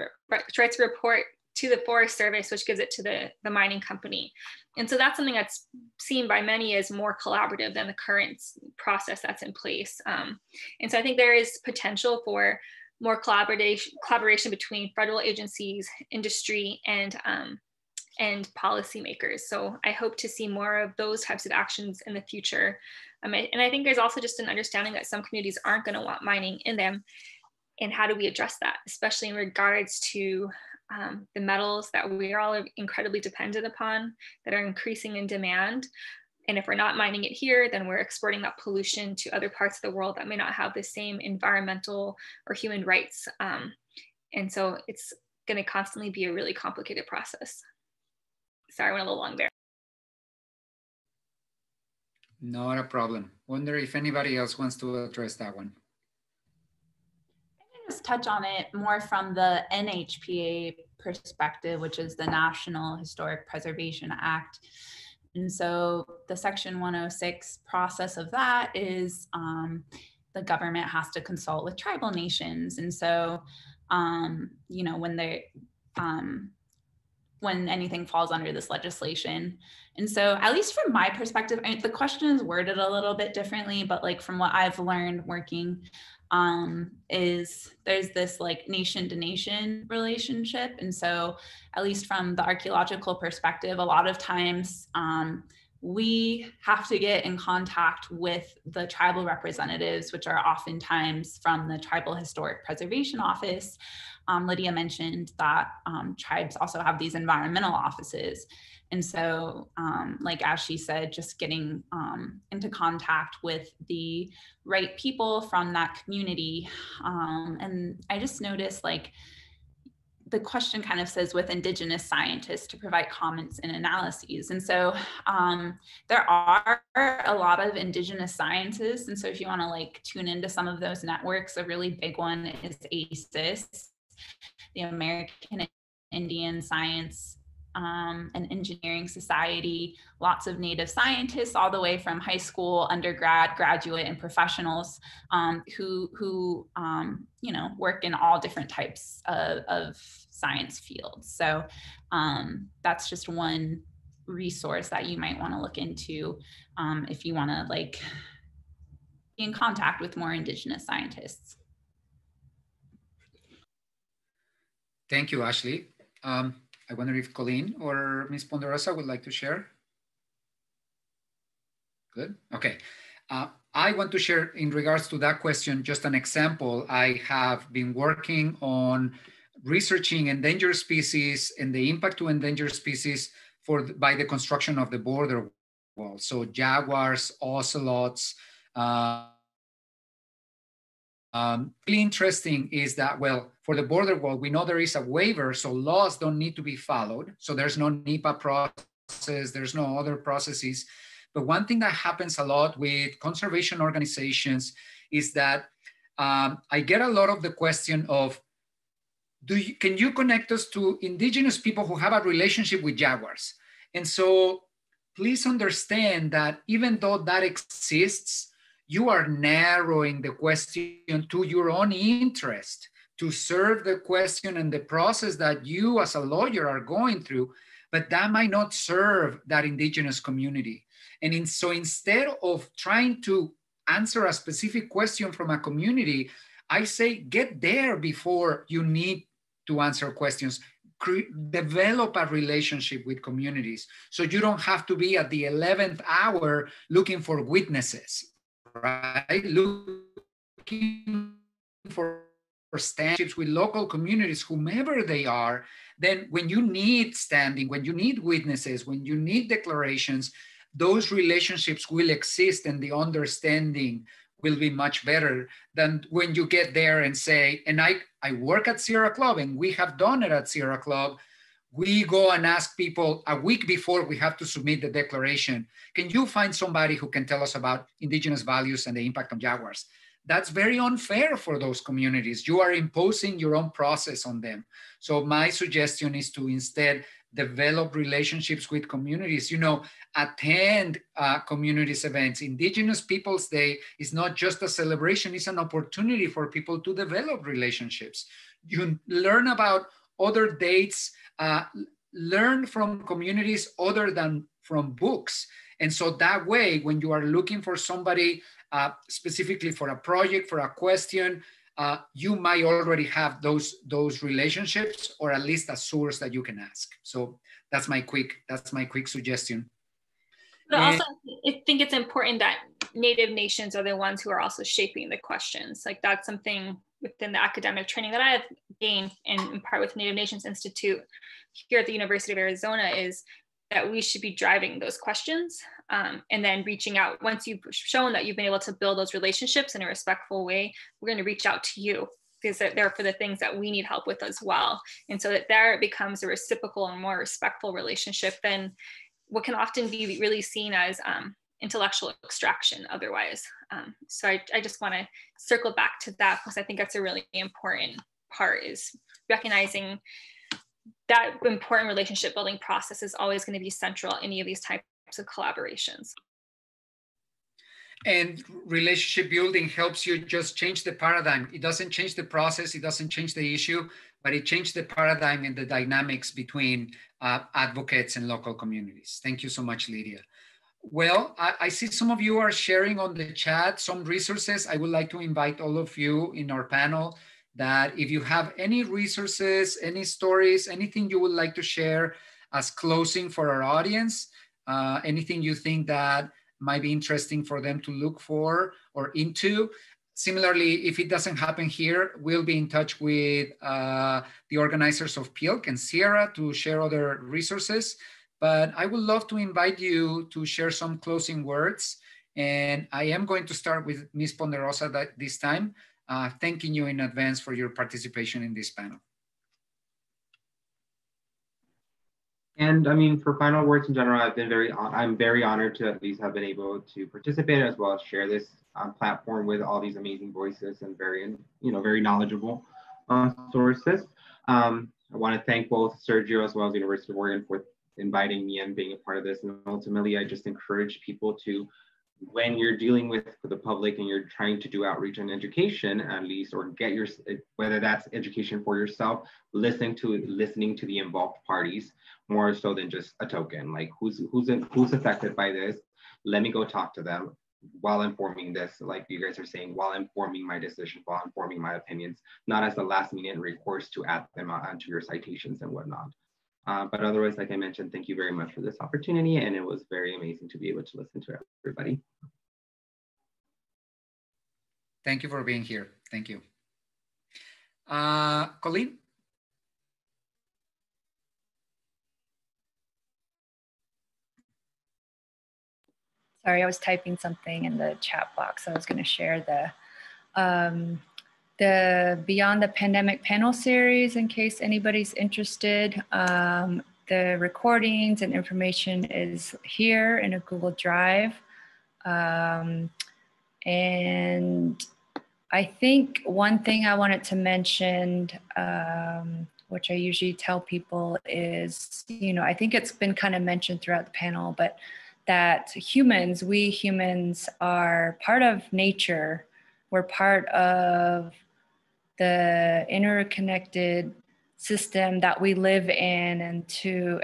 tries to report to the Forest Service, which gives it to the mining company. And so that's something that's seen by many as more collaborative than the current process that's in place. And so I think there is potential for more collaboration between federal agencies, industry, and policymakers. So I hope to see more of those types of actions in the future. And I think there's also just an understanding that some communities aren't going to want mining in them. And how do we address that, especially in regards to the metals that we are all incredibly dependent upon, that are increasing in demand. And if we're not mining it here, then we're exporting that pollution to other parts of the world that may not have the same environmental or human rights. And so it's going to constantly be a really complicated process. Sorry, I went a little long there. Not a problem. Wonder if anybody else wants to address that one. Just touch on it more from the NHPA perspective, which is the National Historic Preservation Act. And so the Section 106 process of that is the government has to consult with tribal nations. And so, you know, when anything falls under this legislation. And so at least from my perspective, the question is worded a little bit differently, but like from what I've learned working is there's this like nation to nation relationship. And so at least from the archaeological perspective, a lot of times we have to get in contact with the tribal representatives, which are oftentimes from the Tribal Historic Preservation Office. Lydia mentioned that tribes also have these environmental offices. And so, like as she said, just getting into contact with the right people from that community. And I just noticed like the question kind of says with Indigenous scientists to provide comments and analyses. And so there are a lot of Indigenous scientists. And so if you want to like tune into some of those networks, a really big one is ACES, the American Indian Science and Engineering Society, lots of Native scientists all the way from high school, undergrad, graduate, and professionals who you know, work in all different types of science fields. So that's just one resource that you might want to look into if you want to like be in contact with more Indigenous scientists. Thank you, Ashley. I wonder if Colleen or Ms. Ponderosa would like to share. Good, okay. I want to share in regards to that question, just an example. I have been working on researching endangered species and the impact to endangered species by the construction of the border wall. So jaguars, ocelots. Really interesting is that, well, for the border wall, we know there is a waiver, so laws don't need to be followed. So there's no NEPA process, there's no other processes. But one thing that happens a lot with conservation organizations is that I get a lot of the question of, can you connect us to Indigenous people who have a relationship with jaguars? And so please understand that even though that exists, you are narrowing the question to your own interest, to serve the question and the process that you as a lawyer are going through, but that might not serve that Indigenous community. And so instead of trying to answer a specific question from a community, I say get there before you need to answer questions. Develop a relationship with communities so you don't have to be at the 11th hour looking for witnesses. Right? Looking for standardships with local communities, whomever they are, then when you need standing, when you need witnesses, when you need declarations, those relationships will exist and the understanding will be much better than when you get there and say, and I work at Sierra Club and we have done it at Sierra Club. We go and ask people a week before we have to submit the declaration, can you find somebody who can tell us about Indigenous values and the impact on jaguars? That's very unfair for those communities. You are imposing your own process on them. So my suggestion is to instead develop relationships with communities, you know, attend communities events. Indigenous Peoples Day is not just a celebration, it's an opportunity for people to develop relationships. You learn about other dates, learn from communities other than from books. And so that way, when you are looking for somebody specifically for a project, for a question, you might already have those relationships, or at least a source that you can ask. So that's my quick suggestion. But also, I think it's important that Native nations are the ones who are also shaping the questions. Like that's something within the academic training that I have gained in part with Native Nations Institute here at the University of Arizona, is that we should be driving those questions and then reaching out. Once you've shown that you've been able to build those relationships in a respectful way, we're going to reach out to you because they're for the things that we need help with as well. And so that there it becomes a reciprocal and more respectful relationship than what can often be really seen as intellectual extraction otherwise. So I just want to circle back to that, because I think that's a really important part, is recognizing that important relationship building process is always going to be central in any of these types of collaborations. And relationship building helps you just change the paradigm. It doesn't change the process, it doesn't change the issue, but it changed the paradigm and the dynamics between advocates and local communities. Thank you so much, Lydia. Well, I see some of you are sharing on the chat some resources. I would like to invite all of you in our panel that if you have any resources, any stories, anything you would like to share as closing for our audience, anything you think that might be interesting for them to look for or into. Similarly, if it doesn't happen here, we'll be in touch with the organizers of PILC and Sierra to share other resources. But I would love to invite you to share some closing words. And I am going to start with Ms. Ponderosa this time, thanking you in advance for your participation in this panel. And I mean, for final words in general, I'm very honored to at least have been able to participate, as well as share this platform with all these amazing voices and very knowledgeable sources. I want to thank both Sergio as well as the University of Oregon for inviting me and being a part of this. And ultimately, I just encourage people to, when you're dealing with the public and you're trying to do outreach and education, at least, or get your, whether that's education for yourself, listening to the involved parties more so than just a token. Like who's affected by this? Let me go talk to them while informing this, like you guys are saying, while informing my decision, while informing my opinions, not as a last minute recourse to add them onto your citations and whatnot. But otherwise, like I mentioned, thank you very much for this opportunity, and it was very amazing to be able to listen to everybody. Thank you for being here. Thank you. Colleen? Sorry, I was typing something in the chat box. I was going to share the Beyond the Pandemic panel series in case anybody's interested. The recordings and information is here in a Google Drive. And I think one thing I wanted to mention, which I usually tell people is, I think it's been kind of mentioned throughout the panel, but that we humans are part of nature. We're part of the interconnected system that we live in. And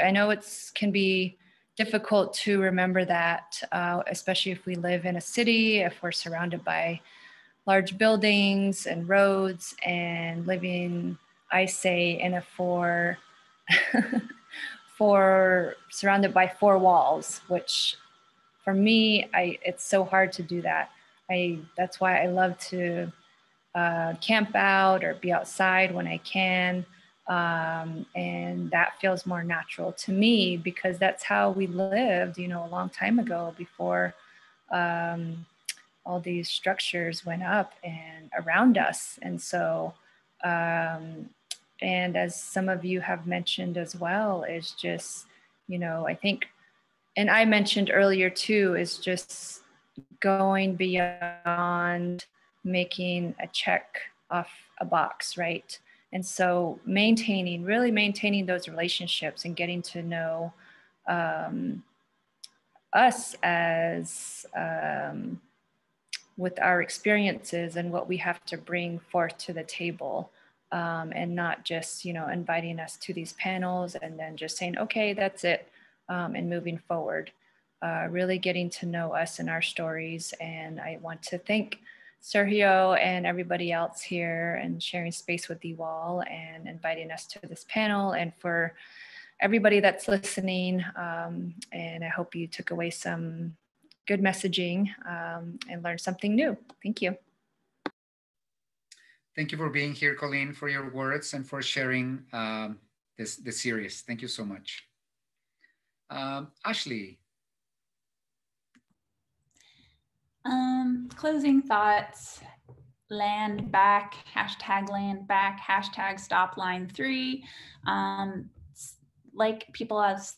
I know it can be difficult to remember that, especially if we live in a city, if we're surrounded by large buildings and roads and living, I say, in a surrounded by four walls, which for me, it's so hard to do that. That's why I love to camp out or be outside when I can. And that feels more natural to me because that's how we lived, a long time ago before all these structures went up and around us. And so, and as some of you have mentioned as well, is just, I think, and I mentioned earlier too, is just going beyond making a check off a box, right? And so really maintaining those relationships and getting to know us as with our experiences and what we have to bring forth to the table, and not just, inviting us to these panels and then just saying, okay, that's it, and moving forward. Really getting to know us and our stories. And I want to thank Sergio and everybody else here and sharing space with you all and inviting us to this panel, and for everybody that's listening. And I hope you took away some good messaging and learned something new. Thank you. Thank you for being here, Colleen, for your words and for sharing the series. Thank you so much. Ashley. Closing thoughts, land back, hashtag stop line 3. Like people have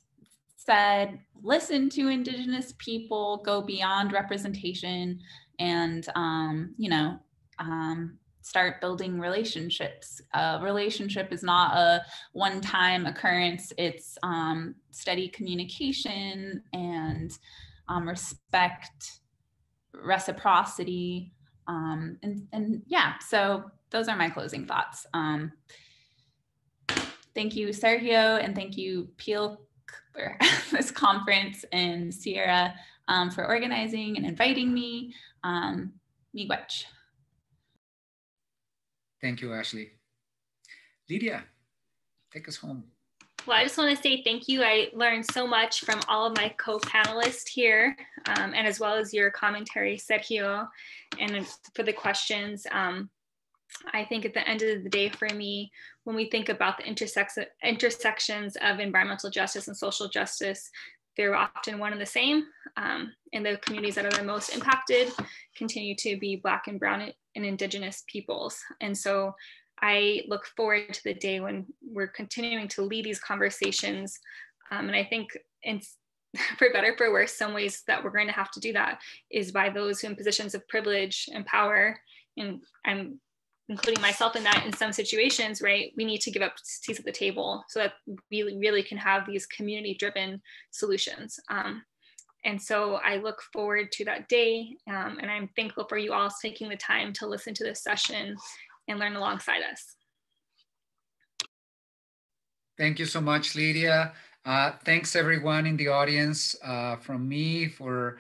said, listen to Indigenous people, go beyond representation, and, start building relationships. Relationship is not a one-time occurrence. It's steady communication and respect, reciprocity, and yeah, so those are my closing thoughts. Thank you, Sergio, and thank you, Peel, for this conference, and Sierra for organizing and inviting me. Miigwech. Thank you, Ashley. Lydia, take us home. Well, I just want to say thank you. I learned so much from all of my co-panelists here, and as well as your commentary, Sergio, and for the questions. I think at the end of the day, for me, when we think about the intersections of environmental justice and social justice, they're often one and the same. And the communities that are the most impacted continue to be Black and Brown and Indigenous peoples. And so I look forward to the day when we're continuing to lead these conversations. And I think, for better, for worse, some ways that we're going to have to do that is by those who in positions of privilege and power, and I'm including myself in that in some situations, right? We need to give up seats at the table so that we really can have these community-driven solutions. And so I look forward to that day, and I'm thankful for you all taking the time to listen to this session and learn alongside us. Thank you so much, Lydia. Thanks everyone in the audience, from me, for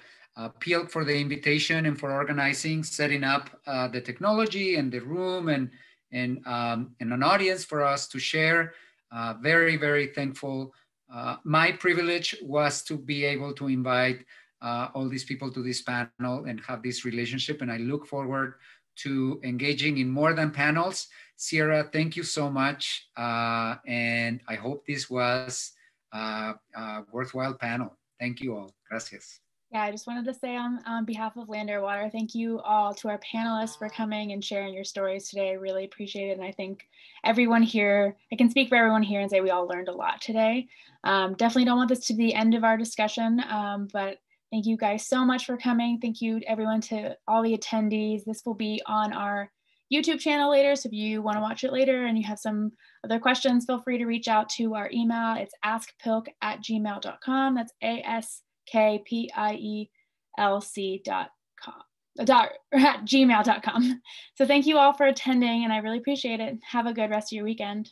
Peel for the invitation and for organizing, setting up the technology and the room and an audience for us to share. Very, very thankful. My privilege was to be able to invite all these people to this panel and have this relationship, and I look forward to engaging in more than panels. Sierra, thank you so much. And I hope this was a worthwhile panel. Thank you all. Gracias. Yeah, I just wanted to say on behalf of Land, Air, Water, thank you all to our panelists for coming and sharing your stories today. I really appreciate it. And I think everyone here, I can speak for everyone here and say we all learned a lot today. Definitely don't want this to be the end of our discussion, but thank you guys so much for coming. Thank you everyone, to all the attendees. This will be on our YouTube channel later, so if you want to watch it later and you have some other questions, feel free to reach out to our email. It's askpilk@gmail.com. That's askpielc.gmail.com. So thank you all for attending, and I really appreciate it. Have a good rest of your weekend.